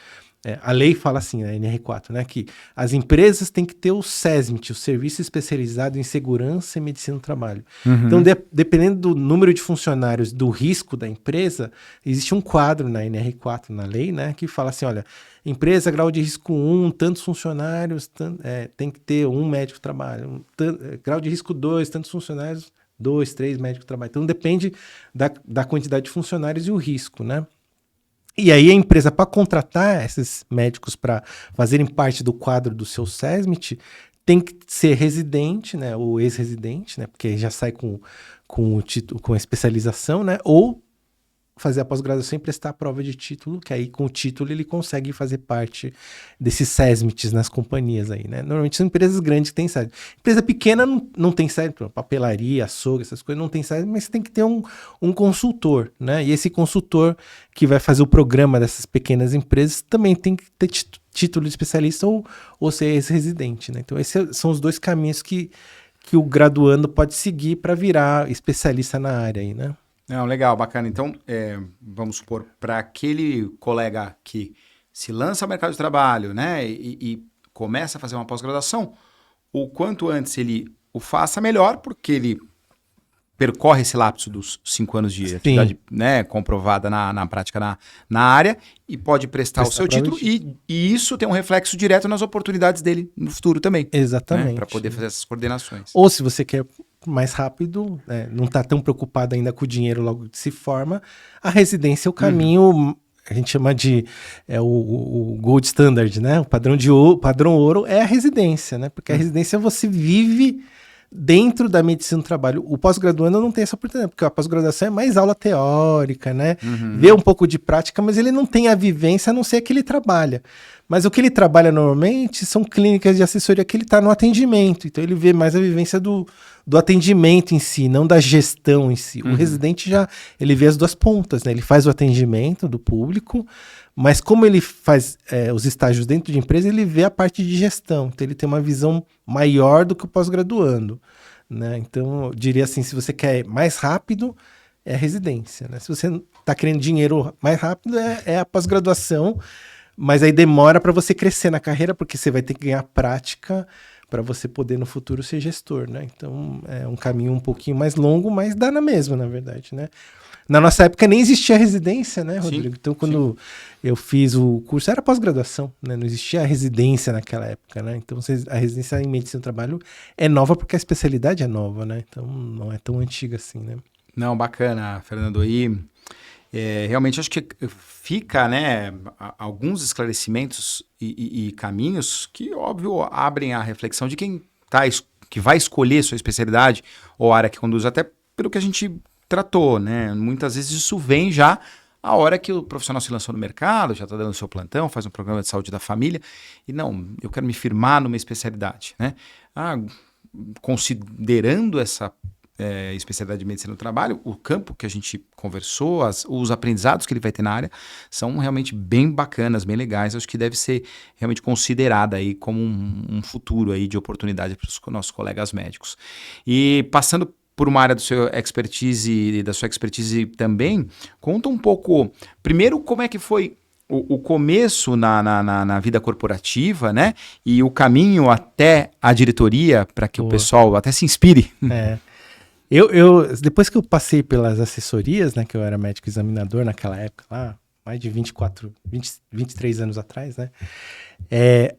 a lei fala assim, a NR4, né, que as empresas têm que ter o SESMIT, o Serviço Especializado em Segurança e Medicina do Trabalho. Então, dependendo do número de funcionários, do risco da empresa, existe um quadro na NR4, na lei, né, que fala assim, olha... Empresa, grau de risco 1, tantos funcionários, tem que ter 1 médico de trabalho. Grau de risco 2, tantos funcionários, 2, 3 médicos de trabalho. Então, depende da quantidade de funcionários e o risco, né? E aí, a empresa, para contratar esses médicos para fazerem parte do quadro do seu SESMIT, tem que ser residente, né? Ou ex-residente, né? Porque já sai com o título, com a especialização, né? Ou fazer a pós-graduação e prestar a prova de título, que aí com o título ele consegue fazer parte desses SESMITs nas companhias aí, né? Normalmente são empresas grandes que têm SESMIT. Empresa pequena não tem SESMIT, papelaria, açougue, essas coisas não tem SESMIT, mas você tem que ter um consultor, né? E esse consultor que vai fazer o programa dessas pequenas empresas também tem que ter título de especialista ou ser ex-residente, né? Então esses são os 2 caminhos que o graduando pode seguir para virar especialista na área aí, né? Não, legal, bacana. Então, vamos supor, para aquele colega que se lança ao mercado de trabalho, né, e começa a fazer uma pós-graduação, o quanto antes ele o faça, melhor, porque ele percorre esse lapso dos 5 anos de atividade, né, comprovada na prática na área e pode prestar o seu título e isso tem um reflexo direto nas oportunidades dele no futuro também. Exatamente. Né, para poder fazer essas coordenações. Ou se você quer mais rápido, não está tão preocupado ainda com o dinheiro logo que se forma, a residência é o caminho, a gente chama de o gold standard, né? O padrão ouro é a residência, né? Porque a residência você vive dentro da medicina do trabalho. O pós-graduando não tem essa oportunidade, porque a pós-graduação é mais aula teórica, né? Vê um pouco de prática, mas ele não tem a vivência, a não ser que ele trabalha. Mas o que ele trabalha normalmente são clínicas de assessoria que ele está no atendimento. Então ele vê mais a vivência do atendimento em si, não da gestão em si. O residente ele vê as 2 pontas, né? Ele faz o atendimento do público, mas como ele faz os estágios dentro de empresa, ele vê a parte de gestão. Então ele tem uma visão maior do que o pós-graduando, né? Então eu diria assim, se você quer mais rápido, é a residência, né? Se você está querendo dinheiro mais rápido, é a pós-graduação, mas aí demora para você crescer na carreira, porque você vai ter que ganhar prática para você poder no futuro ser gestor, né? Então é um caminho um pouquinho mais longo, mas dá na mesma, na verdade, né? Na nossa época nem existia residência, né, Rodrigo? Então quando eu fiz o curso, era pós-graduação, né? Não existia residência naquela época, né? Então a residência em medicina do trabalho é nova porque a especialidade é nova, né? Então não é tão antiga assim, né? Não, bacana, Fernando. E realmente acho que fica, né, alguns esclarecimentos e caminhos que, óbvio, abrem a reflexão de quem que vai escolher sua especialidade ou área que conduz, até pelo que a gente tratou, né? Muitas vezes isso vem já a hora que o profissional se lançou no mercado, já está dando o seu plantão, faz um programa de saúde da família e não, eu quero me firmar numa especialidade, né? Considerando essa especialidade de medicina do trabalho, o campo que a gente conversou, os aprendizados que ele vai ter na área são realmente bem bacanas, bem legais. Acho que deve ser realmente considerada aí como um futuro aí de oportunidade para os nossos colegas médicos. E passando por uma área do seu expertise, da sua expertise também, conta um pouco, primeiro, como é que foi o começo na vida corporativa, né? E o caminho até a diretoria para que o pessoal até se inspire. Depois que eu passei pelas assessorias, né? Que eu era médico examinador naquela época lá, mais de 23 anos atrás, né?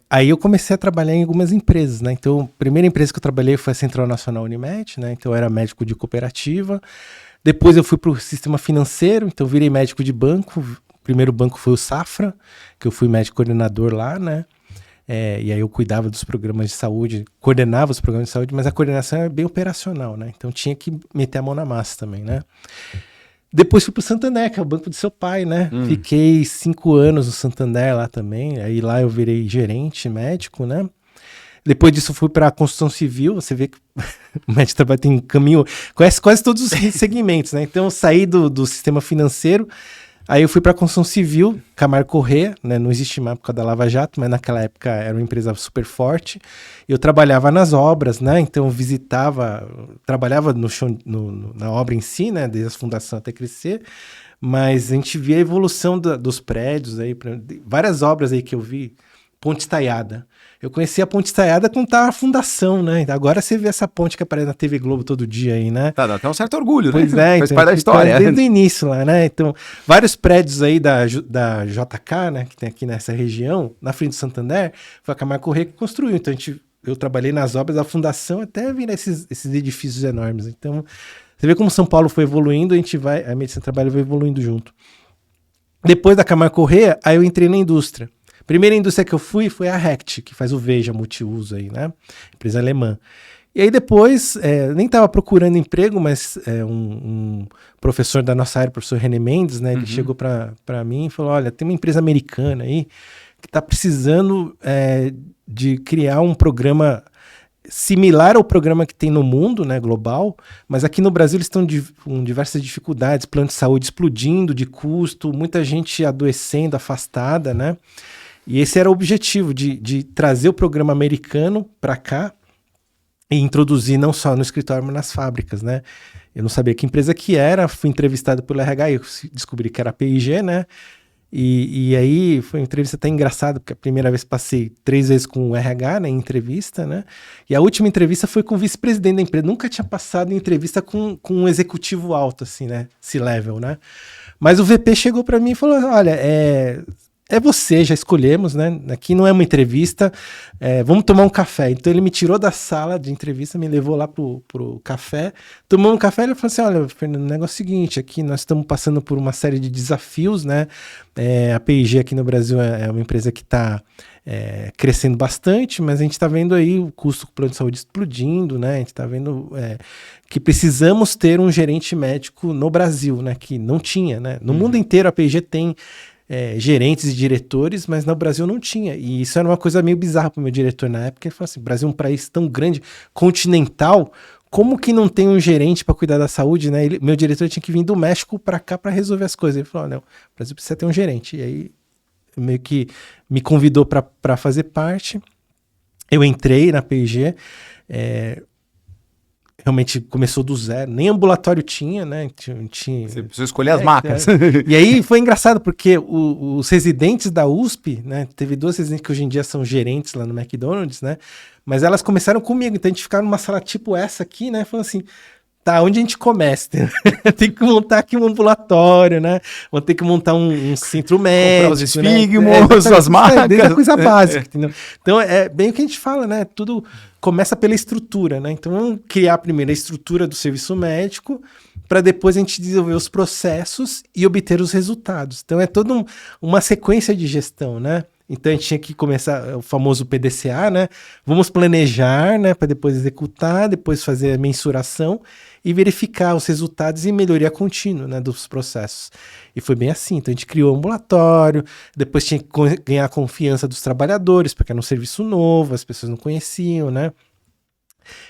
Aí eu comecei a trabalhar em algumas empresas, né? Então, a primeira empresa que eu trabalhei foi a Central Nacional Unimed, né? Então, eu era médico de cooperativa. Depois eu fui para o sistema financeiro, então virei médico de banco. O primeiro banco foi o Safra, que eu fui médico coordenador lá, né? E aí eu cuidava dos programas de saúde, coordenava os programas de saúde, mas a coordenação é bem operacional, né? Então tinha que meter a mão na massa também, né? Depois fui pro Santander, que é o banco do seu pai, né? Fiquei 5 anos no Santander lá também, aí lá eu virei gerente médico, né? Depois disso fui para a construção civil, você vê que o médico trabalha tem caminho, conhece quase todos os segmentos, né? Então eu saí do sistema financeiro. Aí eu fui para a construção civil, Camargo Corrêa, né? Não existe mais por causa da Lava Jato, mas naquela época era uma empresa super forte. Eu trabalhava nas obras, né? Então eu visitava, trabalhava no chão, na obra em si, né? Desde a fundação até crescer. Mas a gente via a evolução dos prédios aí, várias obras aí que eu vi. Ponte Estaiada. Eu conheci a Ponte Estaiada quando estava a fundação, né? Agora você vê essa ponte que aparece na TV Globo todo dia aí, né? Dá até um certo orgulho, pois né? Faz então, parte da história. Desde o início lá, né? Então, vários prédios aí da JK, né? Que tem aqui nessa região, na frente do Santander, foi a Camargo Corrêa que construiu. Então, eu trabalhei nas obras da fundação até vir esses edifícios enormes. Então, você vê como São Paulo foi evoluindo, a medicina do trabalho vai evoluindo junto. Depois da Camargo Corrêa, aí eu entrei na indústria. Primeira indústria que eu fui foi a Rect, que faz o Veja multiuso aí, né? Empresa alemã. E aí depois, nem estava procurando emprego, mas um professor da nossa área, o professor René Mendes, né? Ele chegou para mim e falou, olha, tem uma empresa americana aí que está precisando de criar um programa similar ao programa que tem no mundo, né, global, mas aqui no Brasil eles estão com diversas dificuldades, plano de saúde explodindo de custo, muita gente adoecendo, afastada, né? E esse era o objetivo, de trazer o programa americano para cá e introduzir não só no escritório, mas nas fábricas, né? Eu não sabia que empresa que era, fui entrevistado pelo RH, eu descobri que era a P&G, né? E aí foi uma entrevista até engraçada, porque a primeira vez passei 3 vezes com o RH, né, em entrevista, né? E a última entrevista foi com o vice-presidente da empresa. Nunca tinha passado em entrevista com um executivo alto, assim, né? C-level, né? Mas o VP chegou para mim e falou, olha, você, já escolhemos, né? Aqui não é uma entrevista, vamos tomar um café. Então ele me tirou da sala de entrevista, me levou lá pro café, tomamos um café e ele falou assim, olha, Fernando, o negócio é o seguinte, aqui nós estamos passando por uma série de desafios, né? A P&G aqui no Brasil é uma empresa que está crescendo bastante, mas a gente está vendo aí o custo do plano de saúde explodindo, né? A gente está vendo que precisamos ter um gerente médico no Brasil, né? Que não tinha, né? No mundo inteiro a P&G tem gerentes e diretores, mas no Brasil não tinha. E isso era uma coisa meio bizarra para o meu diretor na época. Ele falou assim, Brasil é um país tão grande, continental, como que não tem um gerente para cuidar da saúde, né? Meu diretor tinha que vir do México para cá para resolver as coisas. Ele falou, não, o Brasil precisa ter um gerente. E aí meio que me convidou para fazer parte. Eu entrei na P&G, realmente começou do zero, nem ambulatório tinha, né? Você precisou escolher as marcas. E aí foi engraçado, porque os residentes da USP, né? Teve 2 residentes que hoje em dia são gerentes lá no McDonald's, né? Mas elas começaram comigo, então a gente ficava numa sala tipo essa aqui, né? Falando assim, tá, onde a gente começa? Tem que montar aqui um ambulatório, né? Vou ter que montar um centro médico. Comprar os esfigmos, as marcas. Desde a coisa básica, entendeu? Então é bem o que a gente fala, né? Tudo começa pela estrutura, né? Então vamos criar primeiro a estrutura do serviço médico para depois a gente desenvolver os processos e obter os resultados. Então é toda uma sequência de gestão, né? Então a gente tinha que começar o famoso PDCA, né? Vamos planejar, né? Para depois executar, depois fazer a mensuração e verificar os resultados e melhoria contínua, né, dos processos. E foi bem assim. Então a gente criou um ambulatório, depois tinha que ganhar a confiança dos trabalhadores, porque era um serviço novo, as pessoas não conheciam, né?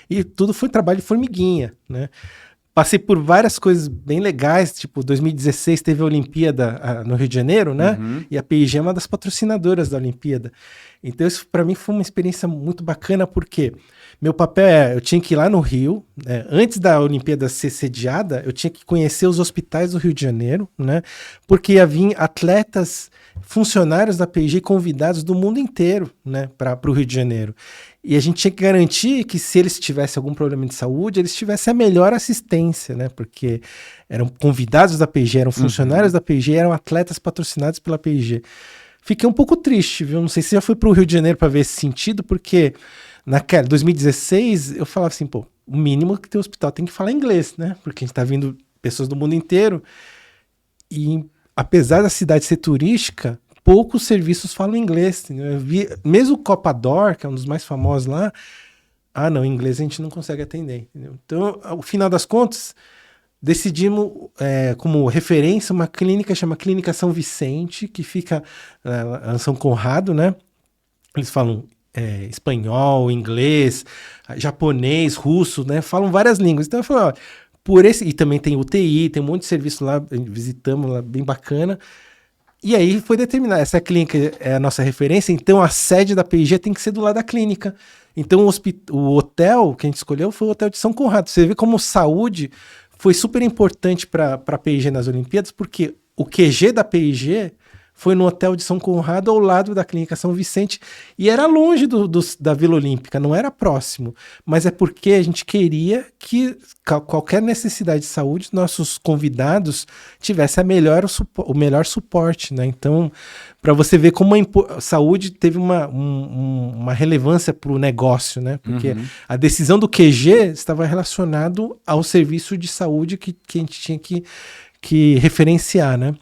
E tudo foi trabalho de formiguinha, né? Passei por várias coisas bem legais, tipo, 2016 teve a Olimpíada no Rio de Janeiro, né? E a P&G é uma das patrocinadoras da Olimpíada. Então isso para mim foi uma experiência muito bacana, porque meu papel eu tinha que ir lá no Rio, né? Antes da Olimpíada ser sediada, eu tinha que conhecer os hospitais do Rio de Janeiro, né? Porque ia vir atletas, funcionários da P&G convidados do mundo inteiro, né? Para o Rio de Janeiro. E a gente tinha que garantir que se eles tivessem algum problema de saúde, eles tivessem a melhor assistência, né? Porque eram convidados da P&G, eram funcionários da P&G, eram atletas patrocinados pela P&G. Fiquei um pouco triste, viu? Não sei se já foi para o Rio de Janeiro para ver esse sentido, porque naquela 2016 eu falava assim, pô, o mínimo que ter hospital tem que falar inglês, né? Porque a gente tá vindo pessoas do mundo inteiro e apesar da cidade ser turística, poucos serviços falam inglês. Eu vi, mesmo o Copador, que é um dos mais famosos lá, não, em inglês a gente não consegue atender. Entendeu? Então, ao final das contas, decidimos como referência uma clínica chama Clínica São Vicente, que fica em São Conrado, né? Eles falam espanhol, inglês, japonês, russo, né? Falam várias línguas. Então eu falei, ó, e também tem UTI, tem um monte de serviço lá, visitamos lá, bem bacana. E aí foi determinado, essa clínica é a nossa referência, então a sede da P&G tem que ser do lado da clínica. Então o hotel que a gente escolheu foi o hotel de São Conrado. Você vê como saúde foi super importante para a P&G nas Olimpíadas, porque o QG da P&G foi no hotel de São Conrado, ao lado da clínica São Vicente, e era longe da Vila Olímpica, não era próximo, mas é porque a gente queria que qualquer necessidade de saúde, nossos convidados tivessem o melhor suporte, né? Então, para você ver como a saúde teve uma relevância para o negócio, né? Porque a decisão do QG estava relacionado ao serviço de saúde que a gente tinha que referenciar, né?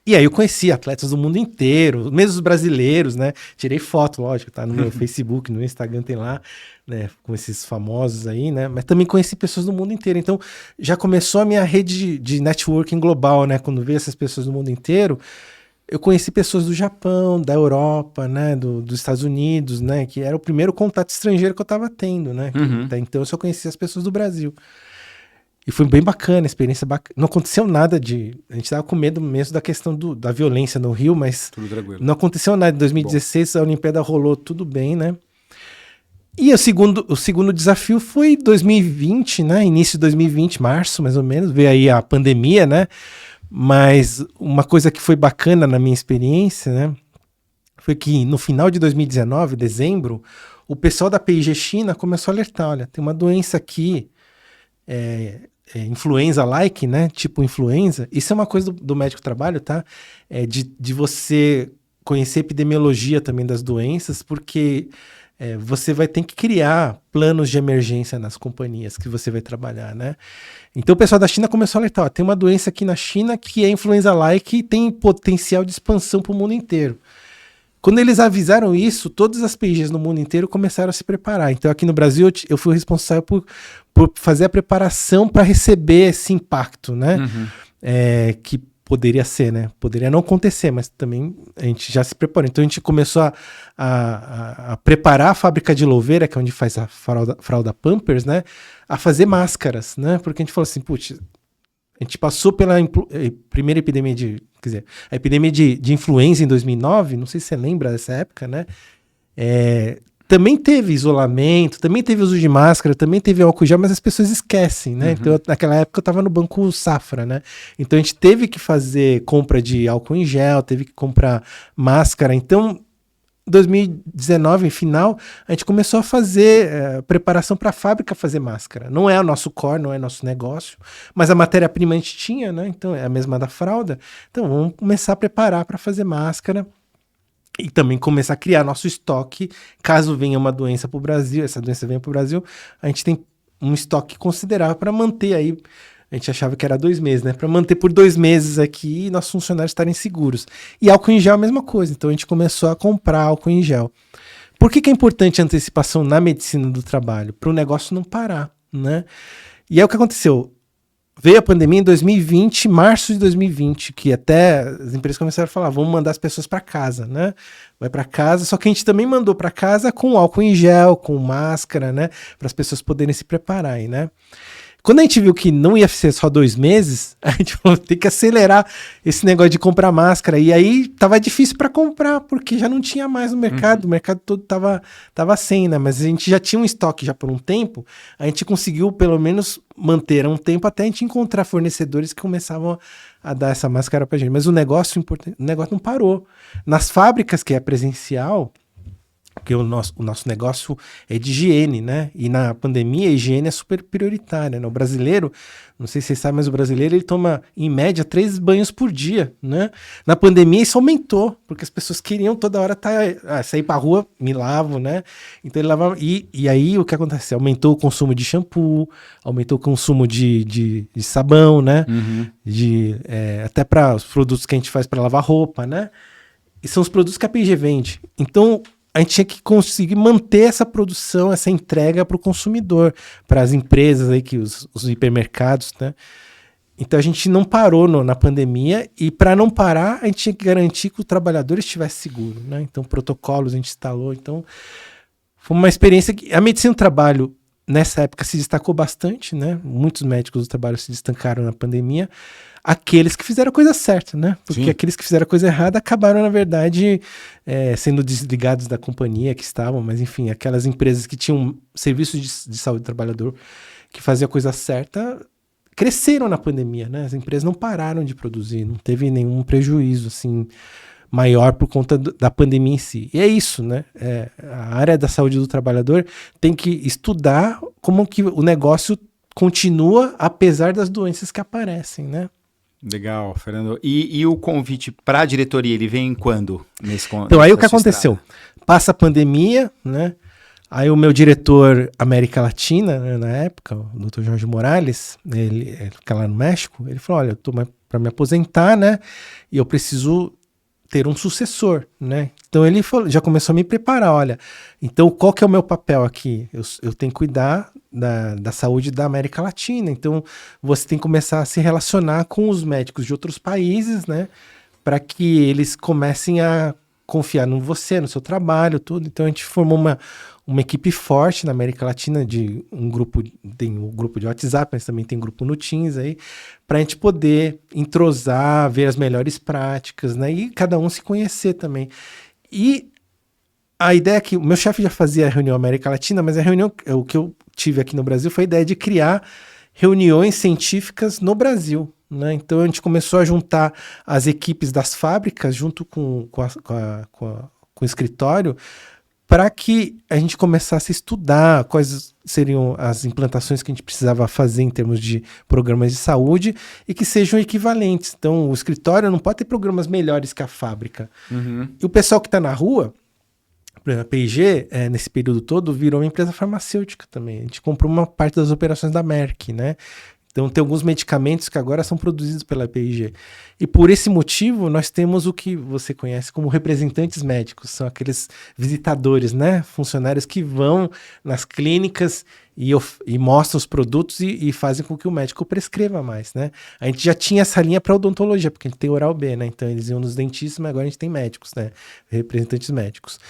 E aí eu conheci atletas do mundo inteiro, mesmo os brasileiros, né? Tirei foto, lógico, tá no meu Facebook, no Instagram tem lá, né? Com esses famosos aí, né? Mas também conheci pessoas do mundo inteiro. Então já começou a minha rede de networking global, né? Quando veio essas pessoas do mundo inteiro, eu conheci pessoas do Japão, da Europa, né? Dos Estados Unidos, né? Que era o primeiro contato estrangeiro que eu tava tendo, né? Até então eu só conhecia as pessoas do Brasil. E foi bem bacana, a experiência bacana. Não aconteceu nada a gente tava com medo mesmo da questão da violência no Rio, mas não aconteceu nada. Em 2016 a Olimpíada rolou tudo bem, né? E o segundo desafio foi 2020, né? Início de 2020, março mais ou menos, veio aí a pandemia, né? Mas uma coisa que foi bacana na minha experiência, né? Foi que no final de 2019, dezembro, o pessoal da P&G China começou a alertar, olha, tem uma doença aqui, influenza-like, né? Tipo influenza. Isso é uma coisa do médico do trabalho, tá? De você conhecer a epidemiologia também das doenças, porque você vai ter que criar planos de emergência nas companhias que você vai trabalhar, né? Então o pessoal da China começou a alertar, ó, tem uma doença aqui na China que é influenza-like e tem potencial de expansão para o mundo inteiro. Quando eles avisaram isso, todas as P&Gs no mundo inteiro começaram a se preparar. Então aqui no Brasil eu fui responsável por fazer a preparação para receber esse impacto, né? Que poderia ser, né? Poderia não acontecer, mas também a gente já se preparou. Então a gente começou a preparar a fábrica de Louveira, que é onde faz a fralda Pampers, né? A fazer máscaras, né? Porque a gente falou assim, putz, a gente passou pela primeira epidemia a epidemia de influenza em 2009, não sei se você lembra dessa época, né? Também teve isolamento, também teve uso de máscara, também teve álcool gel, mas as pessoas esquecem, né? Então, naquela época eu estava no Banco Safra, né? Então a gente teve que fazer compra de álcool em gel, teve que comprar máscara. Então, 2019, final, a gente começou a fazer preparação para a fábrica fazer máscara. Não é o nosso core, não é nosso negócio, mas a matéria-prima a gente tinha, né? Então é a mesma da fralda. Então vamos começar a preparar para fazer máscara e também começar a criar nosso estoque. Caso venha uma doença para o Brasil, essa doença venha para o Brasil, a gente tem um estoque considerável para manter aí. A gente achava que era 2 meses, né? Para manter por 2 meses aqui e nossos funcionários estarem seguros. E álcool em gel é a mesma coisa. Então a gente começou a comprar álcool em gel. Por que é importante a antecipação na medicina do trabalho? Para o negócio não parar, né? E aí o que aconteceu? Veio a pandemia em 2020, março de 2020, que até as empresas começaram a falar, vamos mandar as pessoas para casa, né? Vai para casa, só que a gente também mandou para casa com álcool em gel, com máscara, né? Para as pessoas poderem se prepararem, né? Quando a gente viu que não ia ser só 2 meses, a gente falou, tem que acelerar esse negócio de comprar máscara. E aí tava difícil para comprar, porque já não tinha mais no mercado, o mercado todo tava sem, né? Mas a gente já tinha um estoque já por um tempo, a gente conseguiu pelo menos manter um tempo até a gente encontrar fornecedores que começavam a dar essa máscara pra gente. Mas o negócio não parou. Nas fábricas, que é presencial, porque o nosso negócio é de higiene, né? E na pandemia a higiene é super prioritária, né? O brasileiro, não sei se vocês sabem, mas o brasileiro ele toma em média 3 banhos por dia, né? Na pandemia isso aumentou, porque as pessoas queriam toda hora sair pra rua, me lavo, né? Então ele lavava. E aí o que aconteceu? Aumentou o consumo de shampoo, aumentou o consumo de sabão, né? Até para os produtos que a gente faz para lavar roupa, né? E são os produtos que a P&G vende. Então a gente tinha que conseguir manter essa produção, essa entrega para o consumidor, para as empresas aí, os hipermercados, né? Então a gente não parou na pandemia, e para não parar, a gente tinha que garantir que o trabalhador estivesse seguro, né? Então protocolos a gente instalou. Então foi uma experiência que a medicina do trabalho nessa época se destacou bastante, né? Muitos médicos do trabalho se destacaram na pandemia. Aqueles que fizeram a coisa certa, né? Porque aqueles que fizeram a coisa errada acabaram, na verdade, sendo desligados da companhia que estavam, mas enfim, aquelas empresas que tinham serviços de saúde do trabalhador que faziam a coisa certa cresceram na pandemia, né? As empresas não pararam de produzir, não teve nenhum prejuízo, assim, maior por conta da pandemia em si. E é isso, né? A área da saúde do trabalhador tem que estudar como que o negócio continua apesar das doenças que aparecem, né? Legal, Fernando. E o convite para a diretoria, ele vem quando? Então, aí o que aconteceu? Passa a pandemia, né? Aí o meu diretor América Latina, né, na época, o Dr. Jorge Morales, ele fica lá no México, ele falou, olha, eu tô para me aposentar, né? E eu preciso ter um sucessor, né? Então ele já começou a me preparar, olha, então qual que é o meu papel aqui? Eu tenho que cuidar da saúde da América Latina, então você tem que começar a se relacionar com os médicos de outros países, né? Para que eles comecem a confiar em você, no seu trabalho, tudo. Então a gente formou uma equipe forte na América Latina, de um grupo, tem um grupo de WhatsApp, mas também tem grupo no Teams aí, para a gente poder entrosar, ver as melhores práticas, né? E cada um se conhecer também. E a ideia é que o meu chefe já fazia a reunião América Latina, mas a reunião, o que eu tive aqui no Brasil foi a ideia de criar reuniões científicas no Brasil, né? Então a gente começou a juntar as equipes das fábricas junto com o escritório, para que a gente começasse a estudar quais seriam as implantações que a gente precisava fazer em termos de programas de saúde e que sejam equivalentes. Então, o escritório não pode ter programas melhores que a fábrica. E o pessoal que está na rua, por exemplo, a P&G, nesse período todo, virou uma empresa farmacêutica também. A gente comprou uma parte das operações da Merck, né? Então, tem alguns medicamentos que agora são produzidos pela P&G. E por esse motivo, nós temos o que você conhece como representantes médicos. São aqueles visitadores, né? Funcionários que vão nas clínicas e mostram os produtos e fazem com que o médico prescreva mais, né? A gente já tinha essa linha para odontologia, porque a gente tem oral B, né? Então, eles iam nos dentistas, mas agora a gente tem médicos, né? Representantes médicos.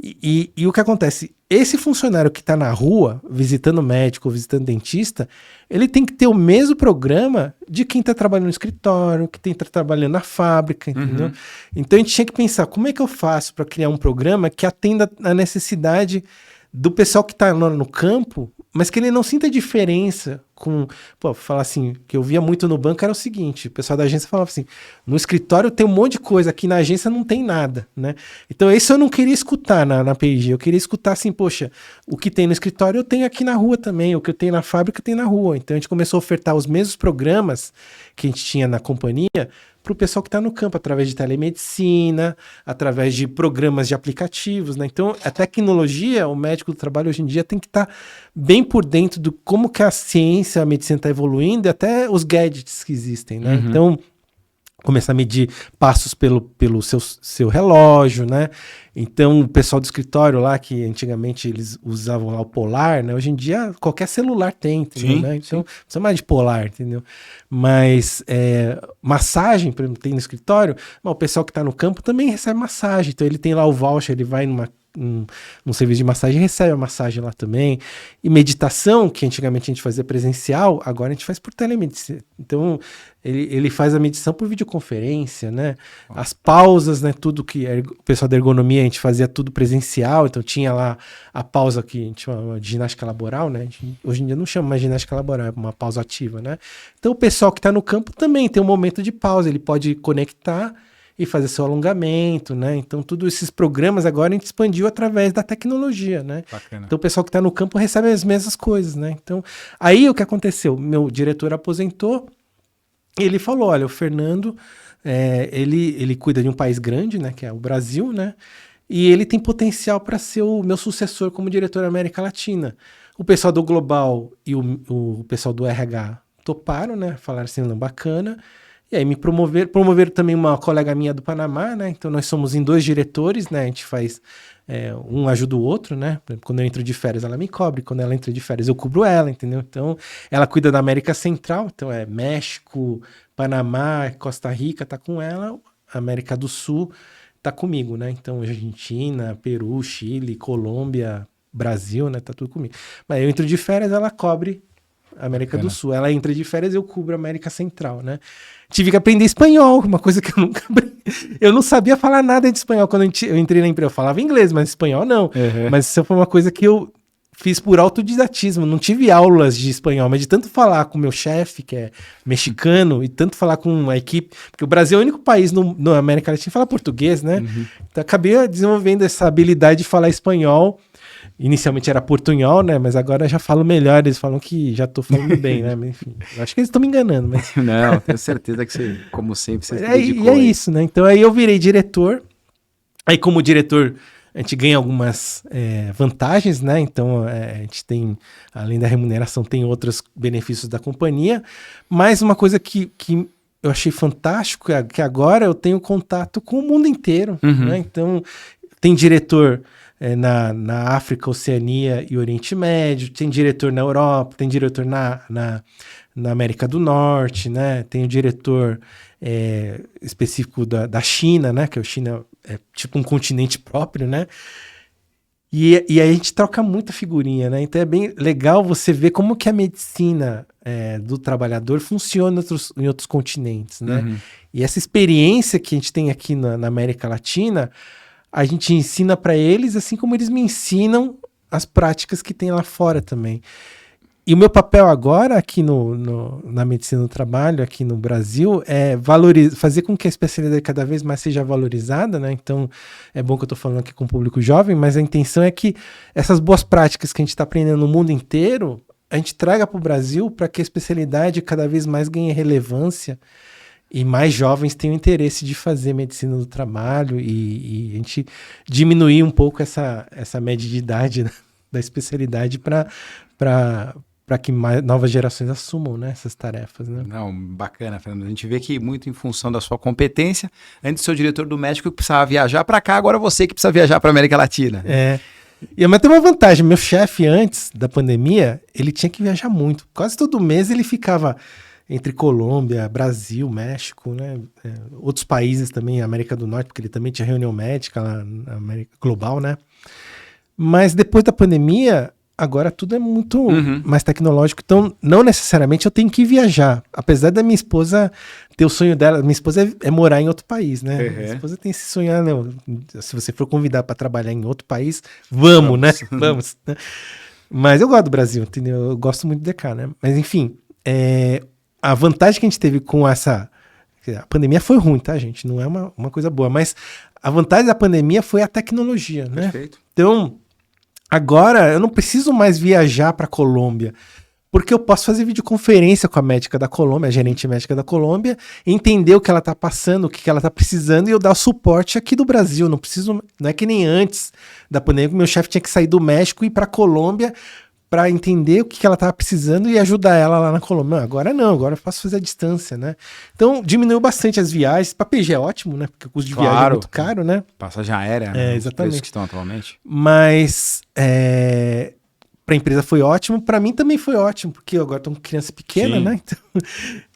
E o que acontece? Esse funcionário que está na rua, visitando médico, visitando dentista, ele tem que ter o mesmo programa de quem está trabalhando no escritório, que está trabalhando na fábrica, entendeu? Então a gente tinha que pensar, como é que eu faço para criar um programa que atenda a necessidade do pessoal que está no campo, mas que ele não sinta diferença com... Pô, falar assim, que eu via muito no banco era o seguinte, o pessoal da agência falava assim, no escritório tem um monte de coisa, aqui na agência não tem nada, né? Então isso eu não queria escutar na P&G, eu queria escutar assim, poxa, o que tem no escritório eu tenho aqui na rua também, o que eu tenho na fábrica tem na rua. Então a gente começou a ofertar os mesmos programas que a gente tinha na companhia para o pessoal que está no campo, através de telemedicina, através de programas de aplicativos, né? Então, a tecnologia, o médico do trabalho hoje em dia tem que estar bem por dentro do como que a ciência, a medicina está evoluindo e até os gadgets que existem, né? Então, começar a medir passos pelo seu relógio, né? Então, o pessoal do escritório lá, que antigamente eles usavam lá o Polar, né? Hoje em dia, qualquer celular tem, entendeu? Sim, Né? Então, não precisa mais de Polar, entendeu? Mas massagem, por exemplo, tem no escritório, mas o pessoal que está no campo também recebe massagem. Então, ele tem lá o voucher, ele vai num serviço de massagem e recebe a massagem lá também. E meditação, que antigamente a gente fazia presencial, agora a gente faz por telemedicina. Então, ele faz a medição por videoconferência, né? As pausas, né? Tudo que o pessoal da ergonomia, a gente fazia tudo presencial, então tinha lá a pausa que a gente chama de ginástica laboral, né? Hoje em dia não chama mais ginástica laboral, é uma pausa ativa, né? Então o pessoal que está no campo também tem um momento de pausa, ele pode conectar e fazer seu alongamento, né? Então, todos esses programas agora a gente expandiu através da tecnologia, né? Bacana. Então, o pessoal que está no campo recebe as mesmas coisas, né? Então, aí o que aconteceu? Meu diretor aposentou e ele falou, olha, o Fernando, ele cuida de um país grande, né? Que é o Brasil, né? E ele tem potencial para ser o meu sucessor como diretor da América Latina. O pessoal do Global e o pessoal do RH toparam, né? Falaram assim, não, bacana. E aí me promoveram também uma colega minha do Panamá, né? Então nós somos em 2 diretores, né? A gente faz, um ajuda o outro, né? Quando eu entro de férias ela me cobre, quando ela entra de férias eu cubro ela, entendeu? Então ela cuida da América Central, então é México, Panamá, Costa Rica, tá com ela, América do Sul tá comigo, né? Então Argentina, Peru, Chile, Colômbia, Brasil, né? Tá tudo comigo. Mas eu entro de férias, ela cobre América do Sul. Ela entra de férias, eu cubro a América Central, né? Tive que aprender espanhol, uma coisa que eu nunca... Eu não sabia falar nada de espanhol quando eu entrei na empresa. Eu falava inglês, mas espanhol não. Uhum. Mas isso foi uma coisa que eu fiz por autodidatismo. Não tive aulas de espanhol, mas de tanto falar com o meu chefe, que é mexicano, e tanto falar com a equipe... Porque o Brasil é o único país na América Latina que fala português, né? Uhum. Então, acabei desenvolvendo essa habilidade de falar espanhol. Inicialmente era portunhol, né? Mas agora já falo melhor. Eles falam que já tô falando bem, né? Mas, enfim, acho que eles estão me enganando. Mas... Não, tenho certeza que você, como sempre, você se dedicou. E é isso, né? Então aí eu virei diretor. Aí como diretor, a gente ganha algumas vantagens, né? Então a gente tem, além da remuneração, tem outros benefícios da companhia. Mas uma coisa que eu achei fantástico é que agora eu tenho contato com o mundo inteiro, né? Então tem diretor... na África, Oceania e Oriente Médio, tem diretor na Europa, tem diretor na América do Norte, né? Tem o diretor específico da China, né? Que a China é tipo um continente próprio, né? E aí a gente troca muita figurinha, né? Então é bem legal você ver como que a medicina do trabalhador funciona em outros continentes, né? E essa experiência que a gente tem aqui na América Latina... A gente ensina para eles, assim como eles me ensinam as práticas que tem lá fora também. E o meu papel agora aqui na medicina do trabalho, aqui no Brasil, é fazer com que a especialidade cada vez mais seja valorizada, né? Então, é bom que eu estou falando aqui com o público jovem, mas a intenção é que essas boas práticas que a gente está aprendendo no mundo inteiro, a gente traga para o Brasil para que a especialidade cada vez mais ganhe relevância e mais jovens tenham interesse de fazer medicina do trabalho e a gente diminuir um pouco essa média de idade, né, da especialidade para que mais novas gerações assumam, né, essas tarefas. Né? Não, bacana, Fernando. A gente vê que muito em função da sua competência, antes o seu diretor do México que precisava viajar para cá, agora você que precisa viajar para a América Latina. Mas tem uma vantagem, meu chefe antes da pandemia, ele tinha que viajar muito. Quase todo mês ele ficava... entre Colômbia, Brasil, México, né? Outros países também, América do Norte, porque ele também tinha reunião médica lá na América Global, né? Mas depois da pandemia, agora tudo é muito mais tecnológico, então não necessariamente eu tenho que viajar. Apesar da minha esposa ter o sonho dela, minha esposa é morar em outro país, né? Minha esposa tem esse sonho, se você for convidar para trabalhar em outro país, vamos. Né? Vamos. Mas eu gosto do Brasil, entendeu? Eu gosto muito de cá, né? Mas enfim, a vantagem que a gente teve com essa... A pandemia foi ruim, tá, gente? Não é uma coisa boa, mas a vantagem da pandemia foi a tecnologia, né? Perfeito. Então, agora eu não preciso mais viajar para a Colômbia, porque eu posso fazer videoconferência com a médica da Colômbia, a gerente médica da Colômbia, entender o que ela está passando, o que ela está precisando e eu dar o suporte aqui do Brasil. Não é que nem antes da pandemia, que meu chefe tinha que sair do México e ir para a Colômbia para entender o que ela estava precisando e ajudar ela lá na Colômbia. Agora não, agora eu posso fazer a distância, né? Então diminuiu bastante as viagens. Para PG é ótimo, né? Porque o custo de viagem é muito caro, né? Passagem aérea, né? Os Exatamente. preços que estão atualmente. Mas para a empresa foi ótimo, para mim também foi ótimo, porque eu agora estou com criança pequena, Sim. né?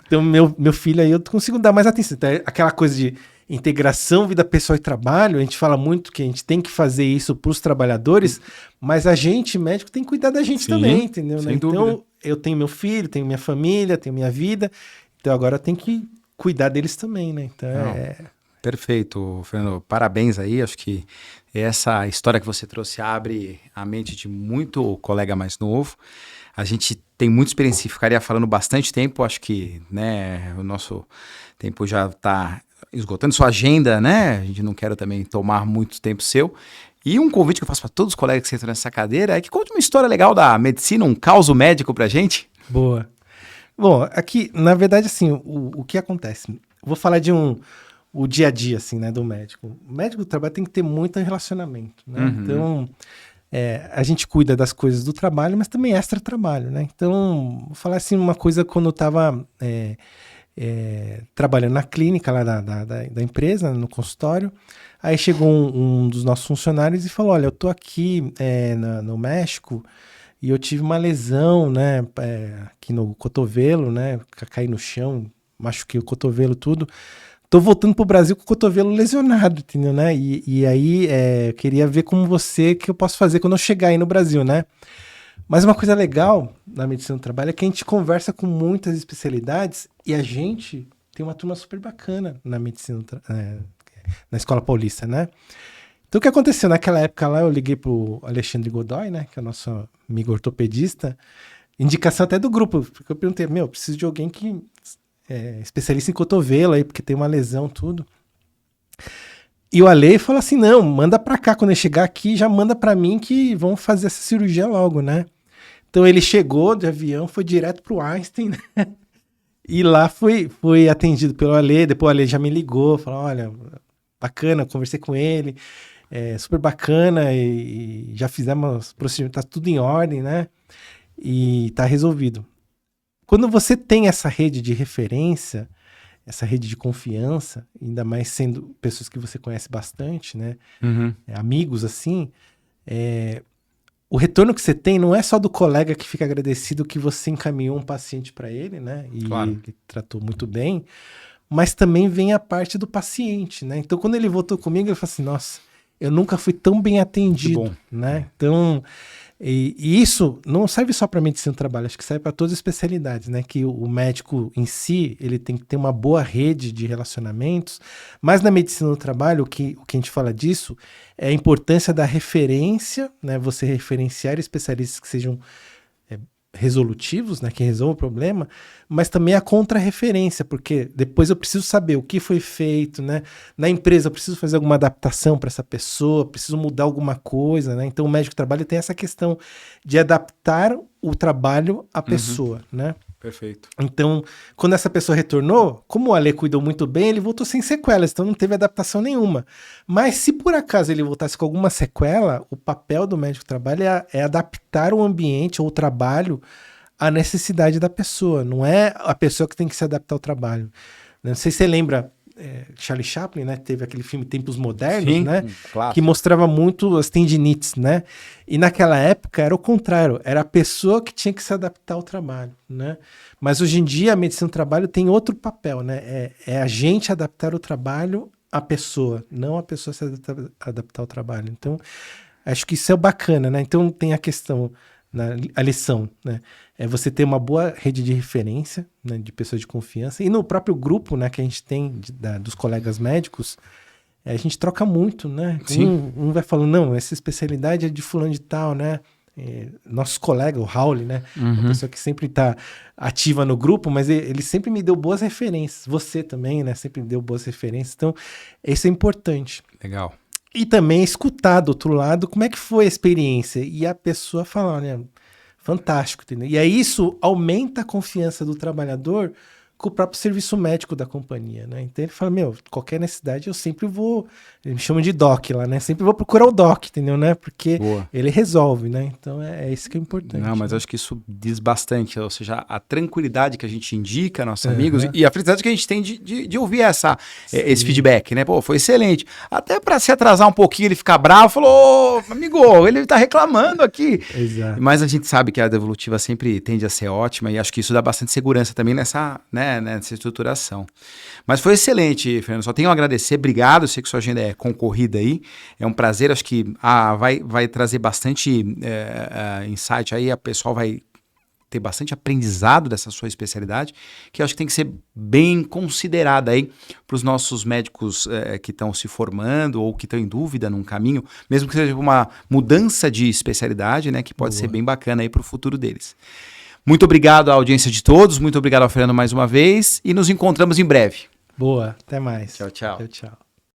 Então meu filho aí eu consigo dar mais atenção. Então, aquela coisa de integração vida pessoal e trabalho, a gente fala muito que a gente tem que fazer isso para os trabalhadores, mas a gente, médico, tem que cuidar da gente também, entendeu? Né? Então, eu tenho meu filho, tenho minha família, tenho minha vida, então agora eu tenho que cuidar deles também, né? Então Perfeito, Fernando. Parabéns aí, acho que essa história que você trouxe abre a mente de muito colega mais novo. A gente tem muita experiência e ficaria falando bastante tempo, acho que, né, o nosso tempo já está esgotando sua agenda, né? A gente não quer também tomar muito tempo seu. E um convite que eu faço para todos os colegas que sentam nessa cadeira é que conte uma história legal da medicina, um caso médico pra gente. Boa. Bom, aqui, na verdade, assim, o que acontece? Vou falar de o dia a dia, assim, né, do médico. O médico do trabalho tem que ter muito relacionamento, né? Uhum. Então, a gente cuida das coisas do trabalho, mas também extra trabalho, né? Então, vou falar assim, uma coisa quando eu estava trabalhando na clínica lá da empresa, no consultório, aí chegou um dos nossos funcionários e falou, olha, eu tô aqui no México e eu tive uma lesão, né, aqui no cotovelo, né, caí no chão, machuquei o cotovelo, tudo. Tô voltando pro Brasil com o cotovelo lesionado, entendeu, né? E aí, eu queria ver como que eu posso fazer quando eu chegar aí no Brasil, né? Mas uma coisa legal na medicina do trabalho é que a gente conversa com muitas especialidades e a gente tem uma turma super bacana na medicina, na Escola Paulista, né? Então, o que aconteceu? Naquela época lá, eu liguei pro Alexandre Godoy, né? Que é o nosso amigo ortopedista, indicação até do grupo, porque eu perguntei, eu preciso de alguém que especialista em cotovelo aí, porque tem uma lesão, tudo. E o Ale falou assim, não, manda pra cá, quando ele chegar aqui, já manda pra mim que vão fazer essa cirurgia logo, né? Então ele chegou de avião, foi direto pro Einstein, né? E lá foi atendido pelo Ale, depois o Ale já me ligou, falou, olha, bacana, conversei com ele, super bacana, e já fizemos procedimentos, tá tudo em ordem, né? E tá resolvido. Quando você tem essa rede de referência, essa rede de confiança, ainda mais sendo pessoas que você conhece bastante, né? Uhum. Amigos assim, o retorno que você tem não é só do colega que fica agradecido que você encaminhou um paciente para ele, né? E claro, ele tratou muito bem, mas também vem a parte do paciente, né? Então, quando ele voltou comigo, ele falou assim, nossa, eu nunca fui tão bem atendido, né? Então, e isso não serve só para medicina do trabalho, acho que serve para todas as especialidades, né? Que o médico em si, ele tem que ter uma boa rede de relacionamentos, mas na medicina do trabalho, o que a gente fala disso é a importância da referência, né? Você referenciar especialistas que sejam resolutivos, né, que resolvam o problema, mas também a contra-referência, porque depois eu preciso saber o que foi feito, né? Na empresa eu preciso fazer alguma adaptação para essa pessoa, preciso mudar alguma coisa, né? Então o médico do trabalho tem essa questão de adaptar o trabalho à pessoa, né? Perfeito. Então, quando essa pessoa retornou, como o Ale cuidou muito bem, ele voltou sem sequelas, então não teve adaptação nenhuma. Mas se por acaso ele voltasse com alguma sequela, o papel do médico do trabalho é adaptar o ambiente ou o trabalho à necessidade da pessoa. Não é a pessoa que tem que se adaptar ao trabalho. Não sei se você lembra, Charlie Chaplin, né? Teve aquele filme Tempos Modernos, sim, né? Claro. Que mostrava muito as tendinites, né? E naquela época era o contrário, era a pessoa que tinha que se adaptar ao trabalho, né? Mas hoje em dia a medicina do trabalho tem outro papel, né? É a gente adaptar o trabalho à pessoa, não a pessoa se adaptar ao trabalho. Então, acho que isso é bacana, né? Então tem a questão, a lição, né? É você ter uma boa rede de referência, né, de pessoas de confiança. E no próprio grupo, né, que a gente tem dos colegas médicos, a gente troca muito, né? Sim. Um vai falando, não, essa especialidade é de fulano de tal, né? Nosso colega, o Raul, né? Uma pessoa que sempre está ativa no grupo, mas ele sempre me deu boas referências. Você também, né? Sempre me deu boas referências. Então, isso é importante. Legal. E também escutar do outro lado como é que foi a experiência. E a pessoa falar, olha, fantástico, entendeu? E aí isso aumenta a confiança do trabalhador com o próprio serviço médico da companhia, né? Então ele fala, qualquer necessidade eu sempre vou, ele me chama de doc lá, né? Sempre vou procurar o doc, entendeu, né? Porque ele resolve, né? Então é isso que é importante. Não, mas acho que isso diz bastante, ou seja, a tranquilidade que a gente indica a nossos amigos e a felicidade que a gente tem de ouvir esse feedback, né? Pô, foi excelente. Até para se atrasar um pouquinho, ele ficar bravo, falou, amigo, ele tá reclamando aqui. Exato. Mas a gente sabe que a devolutiva sempre tende a ser ótima e acho que isso dá bastante segurança também nessa estruturação. Mas foi excelente, Fernando. Só tenho a agradecer. Obrigado. Eu sei que sua agenda é concorrida aí. É um prazer. Acho que vai trazer bastante insight aí. A pessoa vai ter bastante aprendizado dessa sua especialidade, que eu acho que tem que ser bem considerada aí para os nossos médicos que estão se formando ou que estão em dúvida num caminho, mesmo que seja uma mudança de especialidade, né, que pode ser bem bacana aí para o futuro deles. Muito obrigado à audiência de todos, muito obrigado ao Fernando mais uma vez e nos encontramos em breve. Boa, até mais. Tchau, tchau. Tchau, tchau.